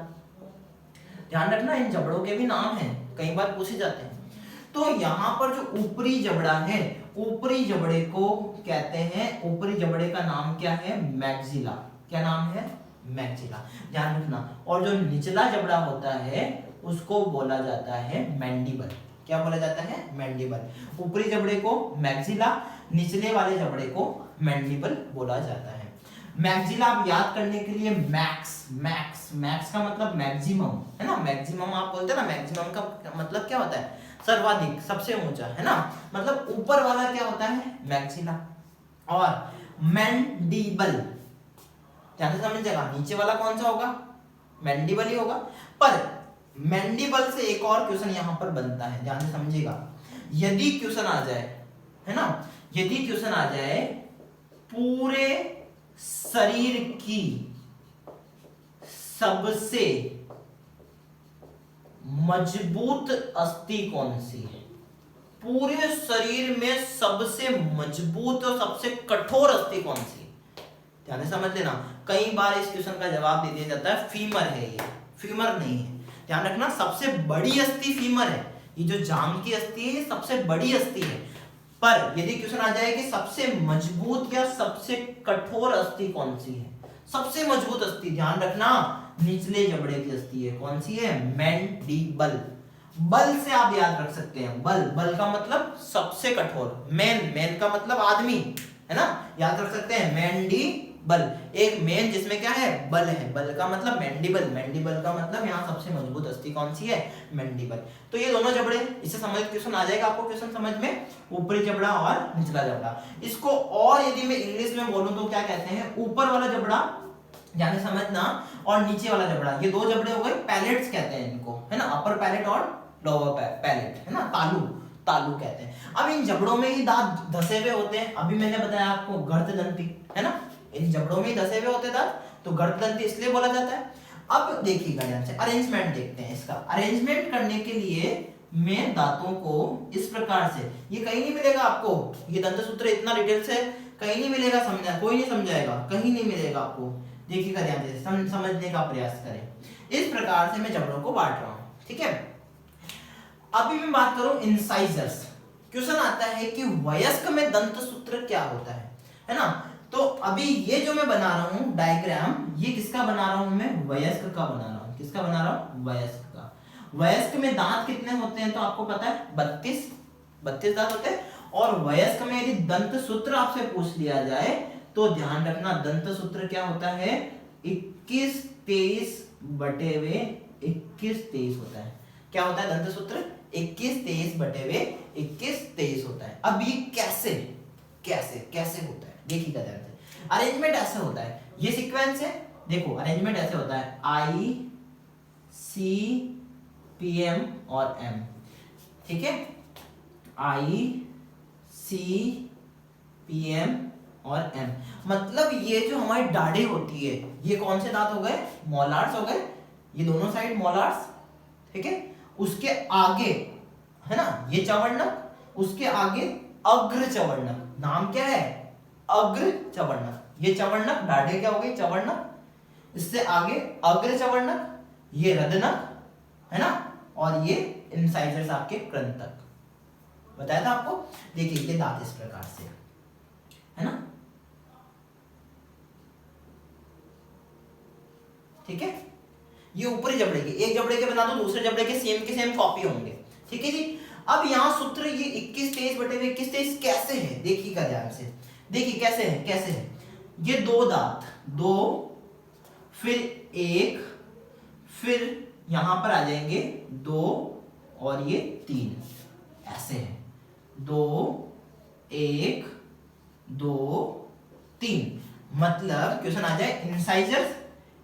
ध्यान रखना इन जबड़ों के भी नाम हैं, कई बार पूछे जाते हैं। तो यहाँ पर जो ऊपरी जबड़ा है, ऊपरी जबड़े को कहते हैं, ऊपरी जबड़े का नाम क्या है, मैक्सिला। क्या नाम है, मैक्सिला, ध्यान रखना। और जो निचला जबड़ा होता है उसको बोला जाता है मैंडिबल। क्या बोला जाता है, मैंडिबल। ऊपरी जबड़े को मैक्सिला, निचले वाले जबड़े को मैंडिबल बोला जाता है। मैक्सिला आप याद करने के लिए मैक्स, मैक्स, मैक्स का मतलब मैक्सिमम है ना, मैक्सिमम आप बोलते हैं ना, मैक्सिमम का मतलब क्या होता है, सर्वाधिक, सबसे ऊंचा है ना, मतलब ऊपर वाला क्या होता है, मैक्सिला। और मैंडिबल, ध्यान से समझिएगा, नीचे वाला कौन सा होगा, मैंडिबल ही होगा। पर मैंडिबल से एक और क्वेश्चन यहां पर बनता है, ध्यान से समझिएगा। यदि क्वेश्चन आ जाए, है ना, यदि क्वेश्चन आ जाए पूरे शरीर की सबसे मजबूत अस्थि कौन सी है, पूरे शरीर में सबसे मजबूत और सबसे कठोर अस्थि कौन सी है, ध्यान से समझ लेना। कई बार इस क्वेश्चन का जवाब दे दिया जाता है फीमर है, ये फीमर नहीं है। ध्यान रखना, सबसे बड़ी अस्थि फीमर है, ये जो जांघ की अस्थि है ये सबसे बड़ी अस्थि है। पर यदि क्वेश्चन आ जाए कि सबसे मजबूत या सबसे कठोर अस्थि कौन सी है, सबसे मजबूत अस्थि, ध्यान रखना निचले जबड़े की अस्थि है, कौन सी है, मैंडिबल। बल से आप याद रख सकते हैं, बल, बल का मतलब सबसे कठोर, मैन, मैन का मतलब आदमी है ना, याद रख सकते हैं मैंडिबल। एक मैन जिसमें क्या है, बल है, बल का मतलब मैंडिबल, मैंडिबल का मतलब यहाँ सबसे मजबूत अस्थि कौन सी है, मैंडिबल। तो ये दोनों जबड़े, इससे समझ क्वेश्चन आ जाएगा आपको, क्वेश्चन समझ में, ऊपरी जबड़ा और निचला जबड़ा। इसको और यदि मैं इंग्लिश में बोलूं तो क्या कहते हैं, ऊपर वाला जबड़ा, ध्यान से समझना, और नीचे वाला जबड़ा, ये दो जबड़े हो गए, पैलेट्स कहते हैं इनको, है ना, अपर पैलेट और लोअर पैलेट, है ना, तालु, तालु कहते हैं। अब इन जबड़ों में ही दांत धसे हुए होते हैं, अभी मैंने बताया आपको गर्ददंती, है ना, इन जबड़ों में ही धसे हुए होते हैं दांत, तो गर्ददंती इसलिए बोला जाता है। अब देखिएगा ध्यान से, अरेंजमेंट देखते हैं इसका। अरेंजमेंट करने के लिए मैं दांतों को इस प्रकार से, ये कहीं नहीं मिलेगा आपको, ये दंत सूत्र इतना डिटेल से कहीं नहीं मिलेगा, समझना कोई नहीं समझाएगा, कहीं नहीं मिलेगा आपको। देखिएगा ध्यान से, समझने का प्रयास करें। इस प्रकार से मैं जबड़ों को बांट रहा हूं, ठीक है। अभी मैं बात करूं इंसाइजर्स। क्वेश्चन आता है कि वयस्क में दंत सूत्र क्या होता है ना। तो अभी ये जो मैं बना रहा हूं डायग्राम, ये किसका बना रहा हूं मैं, वयस्क का बना रहा हूं। किसका बना रहा हूं, वयस्क का। वयस्क में दांत कितने होते हैं तो आपको पता है 32 दांत होते हैं। और वयस्क में यदि दंत सूत्र आपसे पूछ लिया जाए तो ध्यान रखना, दंत सूत्र क्या होता है, 21-23 बटे हुए 21-23 होता है। क्या होता है दंत सूत्र, 21-23 बटे हुए 21-23 होता है। अब ये कैसे कैसे कैसे होता है, देखिएगा ध्यान से। अरेंजमेंट ऐसे होता है, ये सीक्वेंस है, देखो अरेंजमेंट ऐसे होता है, I C P M और M, ठीक है, I C P M और M। मतलब ये जो हमारी दाढ़ी होती है, ये कौन से दांत हो गए, मोलार्स हो गए, ये दोनों साइड मोलार्स, ठीक है। उसके आगे है ना ये चवर्णक, उसके आगे अग्र चवर्णक, नाम क्या है, अग्र चवर्णक। ये चवर्णक, दाढ़ी क्या हो गई, चवर्णक, इससे आगे अग्र चवर्णक, ये रदनक, है ना, और ये इंसाइजर्स आपके कृंतक। बताया था आपको। देखिए ये दांत इस प्रकार से है ना, ठीक है। ये ऊपरी जबड़े के, एक जबड़े के बना दो, दूसरे जबड़े के सेम कॉपी होंगे, ठीक है जी। अब यहाँ सूत्र ये 21-23 बटे 21-23 कैसे है, देखिएगा ध्यान से, देखिए कैसे है, कैसे है। ये दो दांत, दो, फिर एक, फिर यहां पर आ जाएंगे दो, और ये 3, ऐसे है, 2 1 2 3। मतलब क्वेश्चन आ जाए इंसाइजर,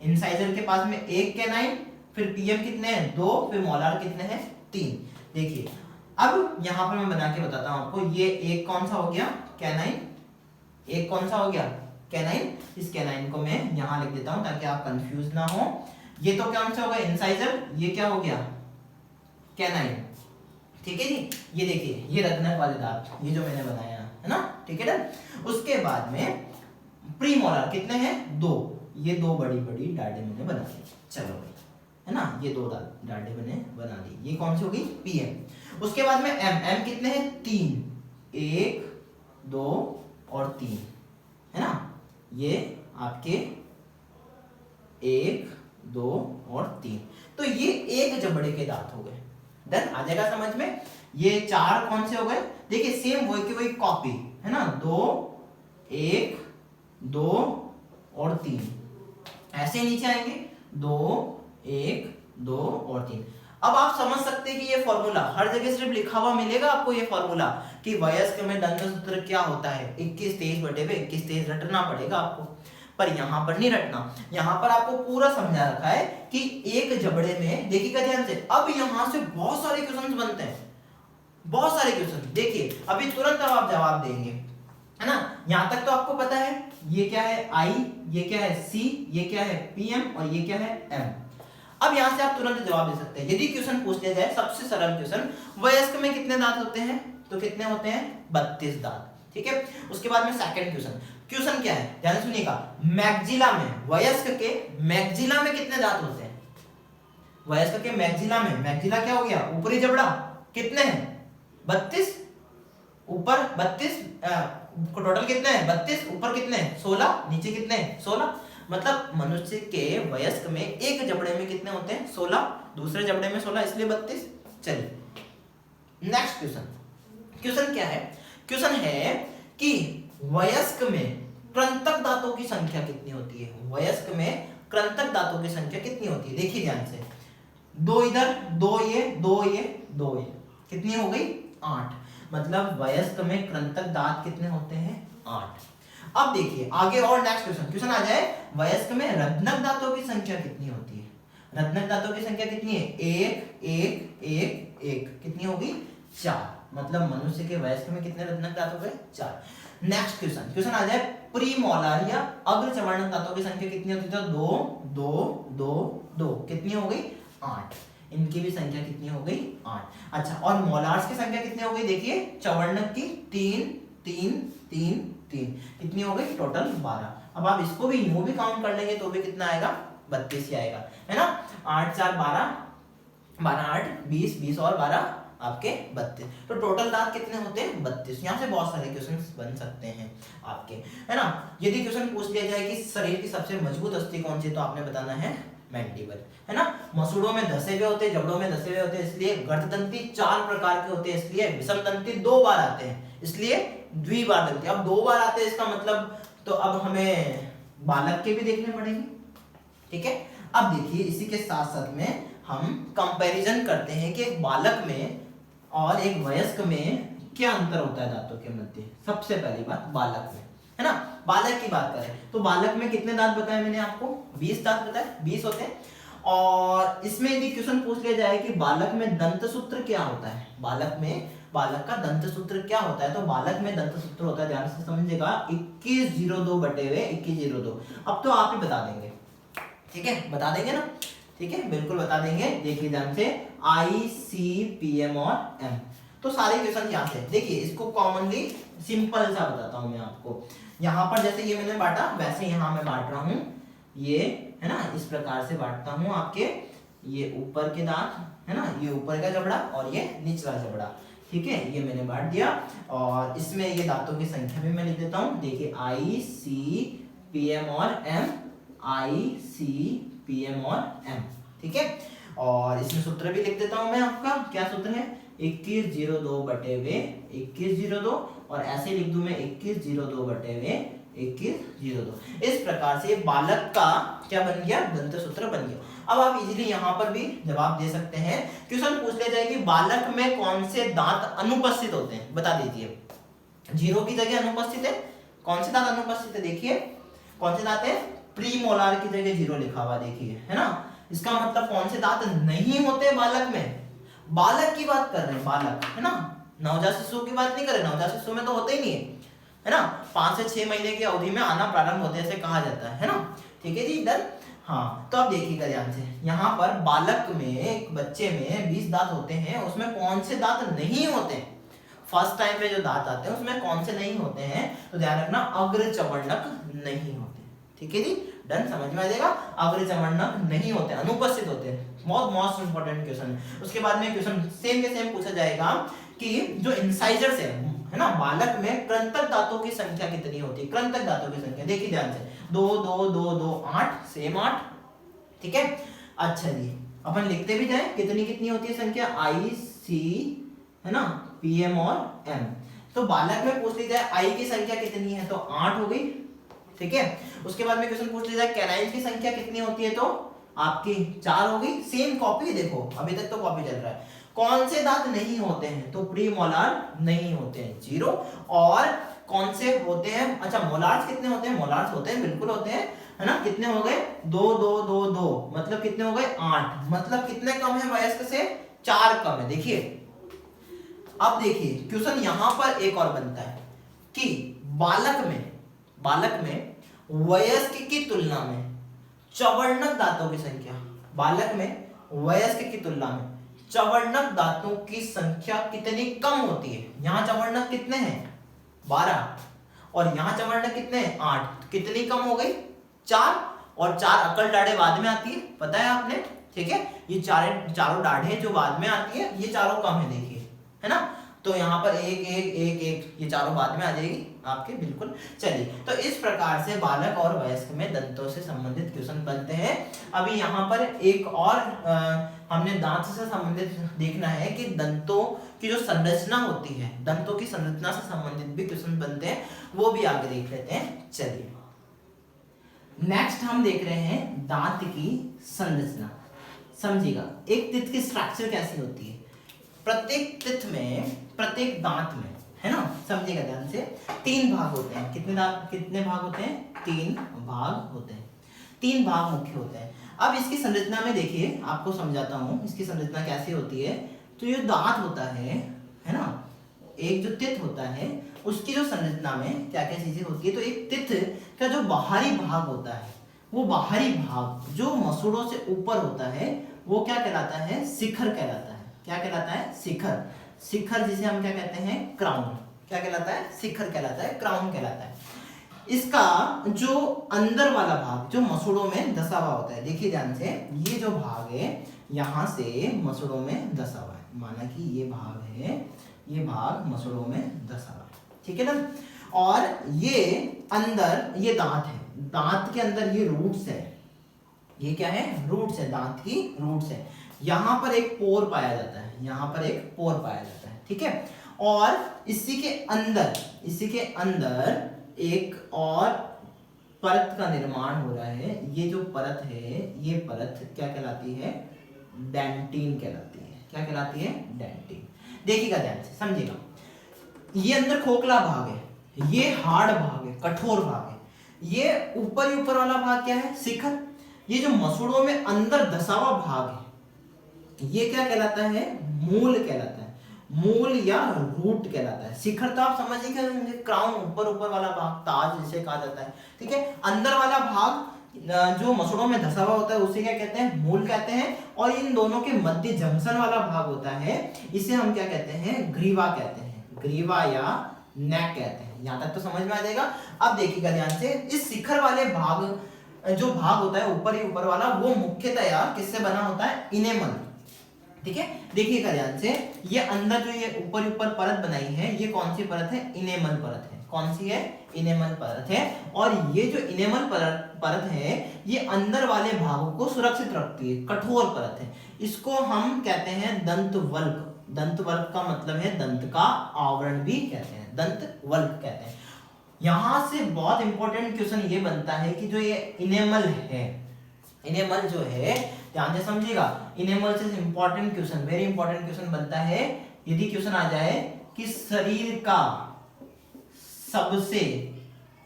इंसाइजर के पास में एक कैनाइन, फिर पीएम कितने हैं 2, फिर मोलार कितने हैं 3। देखिए अब यहां पर मैं बना के बताता हूं आपको, ये एक कौन सा हो गया कैनाइन, एक कौन सा हो गया कैनाइन। इस कैनाइन को मैं यहां लिख देता हूं ताकि आप कंफ्यूज ना हो। ये तो कौन सा होगा इंसाइजर, ये क्या हो गया कैनाइन, ठीक है जी। ये देखिए ये रत्नक वाले दांत, ये जो मैंने बनाया है ना, ठीक है ना। उसके बाद में प्रीमोलार कितने हैं 2, ये दो बड़ी बड़ी डाढ़े मैंने बना दी, चलो भाई, है ना, ये दो डाढ़े मैंने बना दी, ये कौन सी होगी, PM। उसके बाद में M कितने हैं, 3, 1 2 और 3, है ना, ये आपके 1 2 और 3, तो ये एक जबड़े के दांत हो गए। डन, आ जाएगा समझ में। ये 4 कौन से हो गए, देखिए सेम वही की वही कॉपी, है ना, 2 1 2 और 3, ऐसे नीचे आएंगे 2 1 2 और 3। अब आप समझ सकते हैं कि ये फॉर्मूला हर जगह सिर्फ लिखा हुआ मिलेगा आपको, ये फॉर्मूला कि वयस्क में दंत सूत्र क्या होता है, 21 23 बटे 21 23 रटना पड़ेगा आपको, पर यहाँ पर नहीं रटना, यहाँ पर आपको पूरा समझा रखा है कि एक जबड़े में, देखिएगा ध्यान से, अब यहाँ से बहुत सारे क्वेश्चंस बनते हैं, बहुत सारे क्वेश्चन, देखिए अभी तुरंत अब आप जवाब देंगे, है ना। यहां तक तो आपको पता है ये क्या है I, ये क्या है C, ये क्या है PM और ये क्या है M। अब यहां से आप तुरंत जवाब दे सकते हैं। यदि क्वेश्चन पूछ लिया जाए, सबसे सरल क्वेश्चन, वयस्क में कितने दांत होते हैं, तो कितने होते हैं, 32 दांत, ठीक है। उसके बाद में सेकंड क्वेश्चन क्या है, ध्यान सुनिएगा, मैक्सिला में, वयस्क के मैक्सिला में कितने दांत होते हैं, वयस्क के मैक्सिला में, मैक्सिला क्या हो गया, ऊपरी जबड़ा, कितने हैं, 32, ऊपर 32, टोटल कितने हैं, 32, ऊपर कितने हैं, 16, नीचे कितने हैं, 16, मतलब मनुष्य के वयस्क में एक जबड़े में कितने होते हैं, 16, दूसरे जबड़े में 16, इसलिए 32। चलिए नेक्स्ट क्वेश्चन क्या है, क्वेश्चन है कि वयस्क में कृंतक दांतों की संख्या कितनी होती है, वयस्क में कृंतक दांतों की संख्या कितनी होती है, देखिए ध्यान से, 2 इधर, 2 ये 2 ये 2 ये, कितनी हो गई, 8, मतलब वयस्क में कृंतक दांत कितने होते हैं, 8। अब देखिए आगे और नेक्स्ट क्वेश्चन आ जाए, वयस्क में रत्नक दांतों की संख्या कितनी होती है, रत्नक दांतों की संख्या कितनी है, 1 1 1 1, कितनी होगी, 4, मतलब मनुष्य के वयस्क में कितने रत्नक दांत हो गए, 4। नेक्स्ट क्वेश्चन आ जाए, प्रीमोलार या अग्र चवर्णक दांतों की संख्या कितनी होती है, तो 2 2 2 2, कितनी हो गई, 8, इनकी भी संख्या कितनी हो गई, 8। अच्छा, और मोलार्स की संख्या कितनी हो गई, देखिए चवर्णक की 3 3 3 3, कितनी हो गई, टोटल 12। अब आप इसको भी यूं भी काउंट कर लेंगे तो भी कितना आएगा, 32 ही आएगा, है ना, 8 4 12, 12 8 20, 20 और 12 आपके 32, तो टोटल दांत कितने होते हैं, 32। यहाँ से बहुत सारे क्वेश्चंस बन सकते हैं आपके, है ना। यदि क्वेश्चन पूछ लिया जाए कि शरीर की सबसे मजबूत अस्थि कौन सी, तो आपने बताना है मैंडिबल, है ना। मसूड़ों में धसे हुए होते हैं, जबड़ों में धसे हुए होते हैं, इसलिए गर्ददंती 4 प्रकार के होते हैं, इसलिए विषमदंती 2 बार आते हैं, इसलिए द्विबारदंती। अब 2 बार आते हैं इसका मतलब, तो अब हमें बालक के भी देखने पड़ेंगे, ठीक है। अब देखिए इसी के साथ साथ में हम कंपैरिजन करते हैं कि एक बालक में और एक वयस्क में क्या अंतर होता है दांतों के मध्य। सबसे पहली बात बालक में, है ना, बालक की बात करें तो बालक में कितने दांत बताए मैंने आपको, 20 दांत बताए, 20 होते हैं। और इसमें यदि क्वेश्चन पूछ लिया जाए कि बालक में दंत सूत्र क्या होता है, बालक का दंत सूत्र क्या होता है, तो बालक में दंत सूत्र होता है, ध्यान से समझिएगा, 2102 बटे हुए 2102। अब तो आप ही बता देंगे, ठीक है, बता देंगे ना, ठीक है, बिल्कुल बता देंगे। देखिए ध्यान से, ICPM और M, तो सारे क्वेश्चन यहाँ से देखिए, इसको कॉमनली सिंपल सा बताता हूँ मैं आपको। यहाँ पर जैसे ये मैंने बांटा, वैसे यहाँ मैं बांट रहा हूँ, ये है ना, इस प्रकार से बांटता हूँ आपके, ये ऊपर के दांत, है ना, ये ऊपर का जबड़ा और ये निचला जबड़ा, ठीक है, ये मैंने बांट दिया। और इसमें ये दांतों की संख्या भी मैं लिख देता हूँ, देखिए ICPM और M, ICPM और M, ठीक है। और इसमें सूत्र भी लिख देता हूं मैं, आपका क्या सूत्र है, 2102 बटे हुए 2102, और ऐसे लिख दूं मैं 2102 बटे हुए 2102। इस प्रकार से बालक का क्या बन गया, दंत सूत्र बन गया। अब आप इजीली यहाँ पर भी जवाब दे सकते हैं। क्वेश्चन पूछ लिया जाए कि बालक में कौन से दांत अनुपस्थित होते हैं, बता दीजिए। 0 की जगह अनुपस्थित है, कौन से दांत अनुपस्थित है, देखिए कौन से दांत है, प्रीमोलार की जगह 0 लिखा हुआ, देखिए, है ना। इसका मतलब कौन से दांत नहीं होते बालक में, बालक की बात कर रहे हैं, बालक, है ना, नवजात शिशु की बात नहीं कर रहे, नवजात शिशु में तो होते ही नहीं है ना, 5 से 6 महीने की अवधि में आना प्रारंभ होते हैं, ऐसे कहा जाता है ना, ठीक है जी, डन। हाँ, तो अब देखिएगा ध्यान से, यहाँ पर बालक में, एक बच्चे में 20 दांत होते हैं, उसमें कौन से दांत नहीं होते, फर्स्ट टाइम में जो दांत आते हैं उसमें कौन से नहीं होते हैं, तो ध्यान रखना, अग्र चवर्णक नहीं होते, ठीक है जी, डन, समझ में आ जाएगा। अवरेज अवर्णक नहीं होते, अनुपस्थित होते हैं। बहुत मोस्ट इंपोर्टेंट क्वेश्चन है। उसके बाद में क्वेश्चन सेम के सेम पूछा जाएगा कि जो इंसाइजर्स है ना, बालक में कृंतक दांतों की संख्या कितनी होती है। कृंतक दांतों की संख्या देखिए ध्यान से, 2 2 2 2 8, सेम 8, ठीक है। अच्छा जी, अपन लिखते भी जाए कितनी कितनी होती है संख्या, आई सी है ना, पी एम और एम। तो बालक में पूछ ली जाए आई की संख्या कितनी है, तो 8 हो गई, ठीक है। उसके बाद में क्वेश्चन पूछ ली जाए कैनाइन की संख्या कितनी होती है, तो आपकी 4 हो गई। सेम कॉपी, देखो अभी तक तो कॉपी चल रहा है। कौन से दांत नहीं होते हैं, तो प्री मोलार नहीं होते हैं, 0। और कौन से होते हैं, अच्छा मोलार्स कितने होते हैं, मोलार्स होते हैं, बिल्कुल होते हैं, है ना। कितने हो गए, 2 2 2 2, मतलब कितने हो गए, 8। मतलब कितने कम है वयस्क से, 4 कम है। देखिए अब देखिए क्वेश्चन यहां पर एक और बनता है कि बालक में वयस्क की तुलना में चवर्णक दांतों की संख्या, बालक में वयस्क की तुलना में चवर्णक दांतों की संख्या कितनी कम होती है। यहां चवर्णक कितने हैं, 12, और यहां चवर्णक कितने हैं, 8। कितनी कम हो गई, 4। और 4 अकल दाढ़े बाद में आती है, पता है आपने, ठीक है। ये चारों दाढ़े जो बाद में आती है, ये चारों कम है, देखिए, है ना। तो यहाँ पर 1 1 1 1, ये चारों बाद में आ जाएगी आपके, बिल्कुल। चलिए, तो इस प्रकार से बालक और वयस्क में दंतों से संबंधित क्वेश्चन बनते हैं। अभी यहाँ पर एक और हमने दांत से संबंधित देखना है कि दंतों की जो संरचना होती है, दंतों की संरचना से संबंधित भी क्वेश्चन बनते हैं, वो भी आगे देख लेते हैं। चलिए नेक्स्ट हम देख रहे हैं दांत की संरचना। समझिएगा, एक तित की स्ट्रक्चर कैसी होती है। प्रत्येक तित में, प्रत्येक दांत में, है ना, समझिएगा ध्यान से, 3 भाग होते हैं। कितने भाग होते हैं, 3 भाग होते हैं। 3 भाग मुख्य होते हैं। अब इसकी संरचना में देखिए, आपको समझाता हूं इसकी संरचना कैसी होती है। तो ये दांत होता है ना, एक जो तित होता है, उसकी जो संरचना में क्या क्या चीजें होती है। तो एक तित का जो बाहरी भाग होता है, वो बाहरी भाग जो मसूड़ों से ऊपर होता है, वो क्या कहलाता है, शिखर कहलाता है। क्या कहलाता है, शिखर। शिखर जिसे हम क्या कहते हैं, क्राउन। क्या कहलाता है, शिखर कहलाता है, क्राउन कहलाता है। इसका जो अंदर वाला भाग जो मसूड़ों में धसा हुआ होता है, देखिए ध्यान से, ये जो भाग है यहां से मसूड़ों में धसा हुआ है, माना कि ये भाग है, ये भाग मसूड़ों में धसा हुआ है, ठीक है ना। और ये अंदर ये दांत है, दांत के अंदर ये रूट्स है, ये क्या है, रूट्स है, दांत की रूट्स है। यहां पर एक पोर पाया जाता है, यहां पर एक पोर पाया जाता है, ठीक है। और इसी के अंदर एक और परत का निर्माण हो रहा है। ये जो परत है, ये परत क्या कहलाती है, डेंटिन कहलाती है। क्या कहलाती है, डेंटिन। देखिएगा ध्यान से, समझिएगा, ये अंदर खोखला भाग है, ये हार्ड भाग है, कठोर भाग है। ये ऊपर ही ऊपर वाला भाग क्या है, शिखर। ये जो मसूड़ों में अंदर धसा हुआ भाग है, ये क्या कहलाता है, मूल कहलाता है, मूल या रूट कहलाता है। शिखर तो आप समझ ही गए, क्राउन, ऊपर ऊपर वाला भाग, ताज जिसे कहा जाता है, ठीक है। अंदर वाला भाग जो मसूड़ों में धसा हुआ होता है, उसे क्या कहते हैं, मूल कहते हैं। और इन दोनों के मध्य जंक्शन वाला भाग होता है, इसे हम क्या कहते हैं, ग्रीवा कहते हैं, ग्रीवा या नेक कहते हैं। यहां तक तो समझ में आ जाएगा। अब देखिएगा ध्यान से, इस शिखर वाले भाग जो भाग होता है ऊपर ही ऊपर वाला, वो मुख्यतया किससे बना होता है, इनेमल, ठीक है। देखिएगा ध्यान से, ये अंदर जो ये ऊपर ही ऊपर परत बनाई है, ये कौन सी परत है, इनेमल परत है। कौन सी है, इनेमल परत है। और ये जो इनेमल परत है, ये अंदर वाले भागों को सुरक्षित रखती है, कठोर परत है। इसको हम कहते हैं दंतवल्क। दंतवल्क का मतलब है दंत का आवरण भी कहते हैं, दंतवल्क कहते हैं। यहां से बहुत इंपॉर्टेंट क्वेश्चन ये बनता है कि जो ये इनेमल है, इनेमल जो है, ध्यान से समझिएगा, इनेमल से important question, very important question बनता है। यदि क्वेश्चन आ जाए कि शरीर का सबसे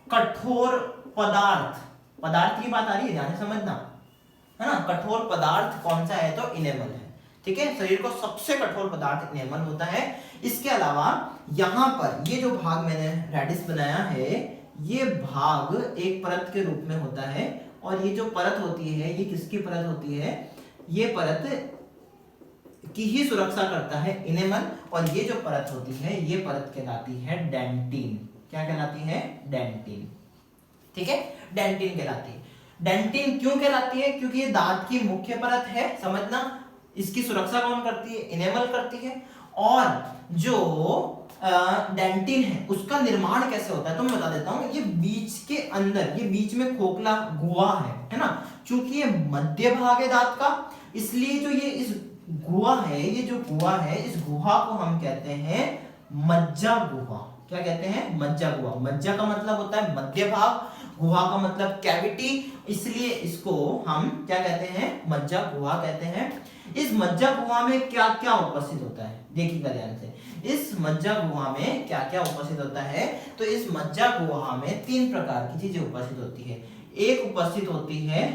कठोर पदार्थ, पदार्थ की बात आ रही है, ध्यान से समझना, है ना, कठोर पदार्थ कौन सा है, तो इनेमल है, ठीक है। शरीर को सबसे कठोर पदार्थ इनेमल होता है। इसके अलावा यहां पर ये जो भाग मैंने रेडिस बनाया है, ये भाग एक परत के रूप में होता है। और ये जो परत होती है, ये किसकी परत होती है, ये परत की ही सुरक्षा करता है इनेमल। और ये जो परत होती है, ये परत कहलाती है डेंटिन। क्या कहलाती है, डेंटिन, ठीक है, डेंटिन कहलाती है। डेंटिन क्यों कहलाती है? क्योंकि ये दांत की मुख्य परत है, समझना। इसकी सुरक्षा कौन करती है? इनेमल करती है। और जो डेंटिन है उसका निर्माण कैसे होता है तो मैं बता देता हूं। ये बीच के अंदर, ये बीच में खोखला गुहा है ना। चूंकि ये मध्य भाग है दांत का, इसलिए जो ये इस गुहा है, ये जो गुहा है, इस गुहा को हम कहते हैं मज्जा गुहा। क्या कहते हैं? मज्जा गुहा। मज्जा का मतलब होता है मध्य भाग, गुहा का मतलब कैविटी, इसलिए इसको हम क्या कहते हैं? मज्जा गुहा कहते हैं। इस मज्जा गुहा में क्या क्या उपस्थित होता है देखिएगा ध्यान से। इस मज्जा गुहा में क्या क्या उपस्थित होता है? तो इस मज्जा गुहा में 3 प्रकार की चीजें उपस्थित होती है। एक उपस्थित होती है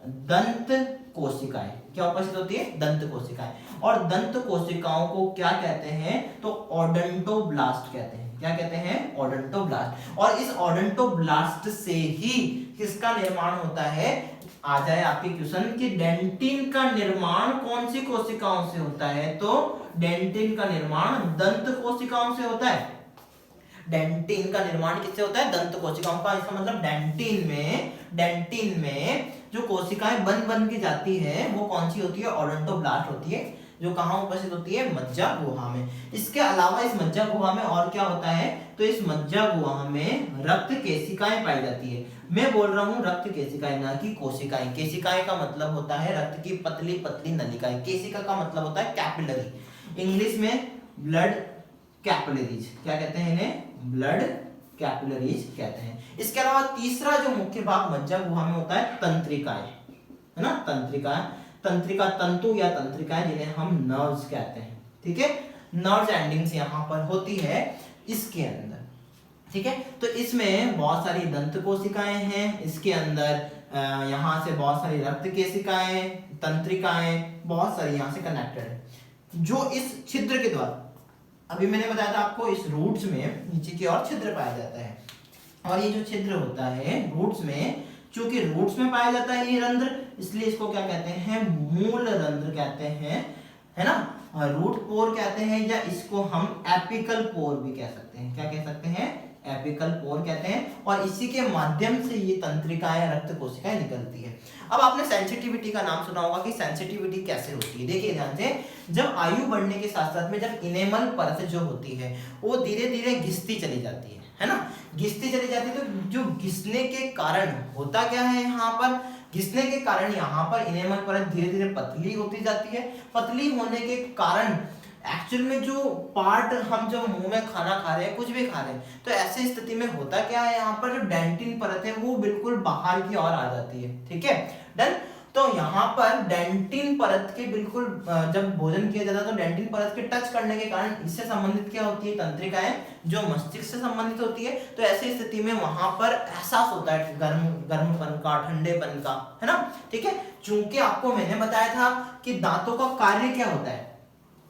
दंत कोशिकाएं। क्या उपस्थित होती है? दंत कोशिकाएं। और दंत कोशिकाओं को क्या कहते हैं? तो ओडोंटोब्लास्ट कहते हैं। क्या कहते हैं? ओडोंटोब्लास्ट। और इस ओडोंटोब्लास्ट से ही किसका निर्माण होता है? आ जाए आपके क्वेश्चन कि डेंटिन का निर्माण कौन सी कोशिकाओं से होता है? तो डेंटिन का निर्माण दंत कोशिकाओं से होता है। डेंटिन का निर्माण किससे होता है? दंत कोशिकाओं का। इसका मतलब डेंटिन में जो कोशिकाएं बन के जाती है वो कौन सी होती है? ओडोंटोब्लास्ट होती है, जो कहाँ उपस्थित होती है? मज्जा गुहा में। इसके अलावा इस मज्जा गुहा में और क्या होता है? तो इस मज्जा गुहा में रक्त केशिकाएं पाई जाती है। मैं बोल रहा हूँ रक्त केशिकाएं, ना कि कोशिकाएं। केशिकाएं का मतलब होता है रक्त की पतली पतली नलिकाएं। केशिका का मतलब होता है कैपिलरी, इंग्लिश में ब्लड कैपिलरीज। क्या कहते हैं इन्हें? ब्लड कैपिलरीज कहते हैं। इसके अलावा तीसरा जो मुख्य भाग मज्जा गुहा में होता है तंत्रिकाएं, है ना। तंत्रिका तंतु या तंत्रिकाएं जिन्हें हम नर्व्स कहते हैं, ठीक है। नर्व्स एंडिंग्स यहाँ पर होती है इसके अंदर, ठीक है। तो इसमें बहुत सारी दंत कोशिकाएं हैं, इसके अंदर यहाँ से बहुत सारी रक्त केशिकाएं, तंत्रिकाएं, बहुत सारी यहाँ से कनेक्टेड है, जो इस छिद्र के द्वारा, अभी मैंने बताया था आपको, इस रूट्स में नीचे की ओर छिद्र पाया जाता है। और ये जो छिद्र होता है रूट्स में, चूंकि रूट्स में पाया जाता है ये रंध्र, इसलिए इसको क्या कहते हैं? मूल रंध्र कहते हैं, है ना। रूट पोर कहते हैं, या इसको हम एपिकल पोर भी कह सकते हैं। क्या कह सकते हैं? एपिकल पोर कहते हैं। और इसी के माध्यम से ये तंत्रिकाएं, रक्त कोशिकाएं निकलती है। अब आपने सेंसिटिविटी का नाम सुना होगा कि सेंसिटिविटी कैसे होती है। देखिए ध्यान से, जब आयु बढ़ने के साथ साथ में जब इनेमल परत जो होती है वो धीरे धीरे घिसती चली जाती है ना। घिसती चली जाती है, तो जो घिसने के कारण होता क्या है? यहाँ पर घिसने के कारण यहाँ पर इनेमल परत धीरे धीरे पतली होती जाती है। पतली होने के कारण एक्चुअल में जो पार्ट हम जब मुंह में खाना खा रहे हैं, कुछ भी खा रहे हैं, तो ऐसी स्थिति में होता क्या है? यहाँ पर जो डेंटिन परत है वो बिल्कुल बाहर की ओर आ जाती है, ठीक है। डन। तो यहाँ पर डेंटिन परत के बिल्कुल जब भोजन किया जाता है तो डेंटिन परत के टच करने के कारण इससे संबंधित क्या होती है? तंत्रिकाएं, जो मस्तिष्क से संबंधित होती है। तो ऐसी स्थिति में वहां पर एहसास होता है गर्मपन का, ठंडेपन का, है ना, ठीक है। चूंकि आपको मैंने बताया था कि दांतों का कार्य क्या होता है।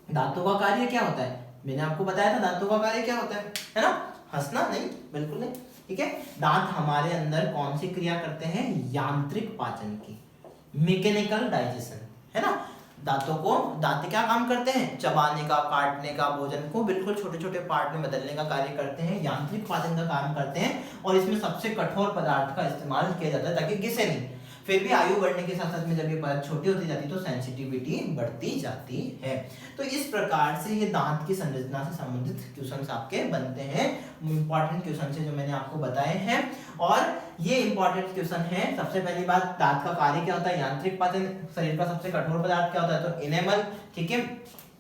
दांतों का कार्य क्या होता है? मैंने आपको बताया था दांतों का कार्य क्या होता है ना। हंसना नहीं, बिल्कुल नहीं, ठीक है। दांत हमारे अंदर कौन सी क्रिया करते हैं? यांत्रिक पाचन की, मैकेनिकल डाइजेशन, है ना। दांत क्या काम करते हैं? चबाने का, काटने का, भोजन को बिल्कुल छोटे छोटे पार्ट में बदलने का कार्य करते हैं, यांत्रिक पाचन का काम करते हैं। और इसमें सबसे कठोर पदार्थ का इस्तेमाल किया जाता है ताकि घिसे नहीं। फिर भी आयु बढ़ने के साथ साथ में जब ये परत छोटी होती जाती है तो सेंसिटिविटी बढ़ती जाती है। तो इस प्रकार से ये दांत की संरचना से संबंधित क्वेश्चंस आपके बनते हैं, इंपॉर्टेंट क्वेश्चन है जो मैंने आपको बताए हैं। और ये इंपॉर्टेंट क्वेश्चन है। सबसे पहली बात, दांत का कार्य क्या होता है? यांत्रिक पाचन। शरीर का सबसे कठोर पदार्थ क्या होता है? तो इनेमल, ठीक है।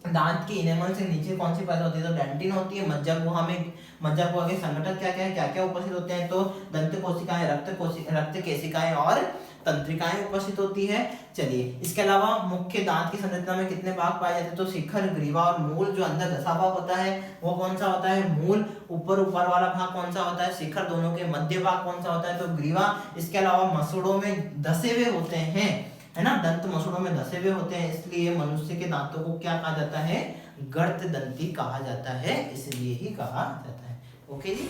दांत की इनेमल से नीचे कौन सी परत होती है? तो डेंटिन होती है। मज्जा गुहा में, मज्जा गुहा के संगठन क्या क्या उपस्थित होते हैं? तो दंत कोशिकाएं, रक्त केशिकाएं और तंत्रिकाएं उपस्थित होती है। चलिए, इसके अलावा मुख्य दांत की संरचना में कितने भाग पाए जाते हैं? तो शिखर, ग्रीवा और मूल। जो अंदर धसा भाग होता है वो कौन सा होता है? मूल। ऊपर वाला भाग कौन सा होता है? शिखर। दोनों के मध्य भाग कौन सा होता है? तो ग्रीवा। इसके अलावा मसूड़ों में धसे हुए होते हैं, है ना, दंत मसूड़ों में धसे हुए होते हैं, इसलिए मनुष्य के दांतों को क्या कहा जाता है? गर्त दंती कहा जाता है, इसलिए ही कहा जाता है। ओके जी।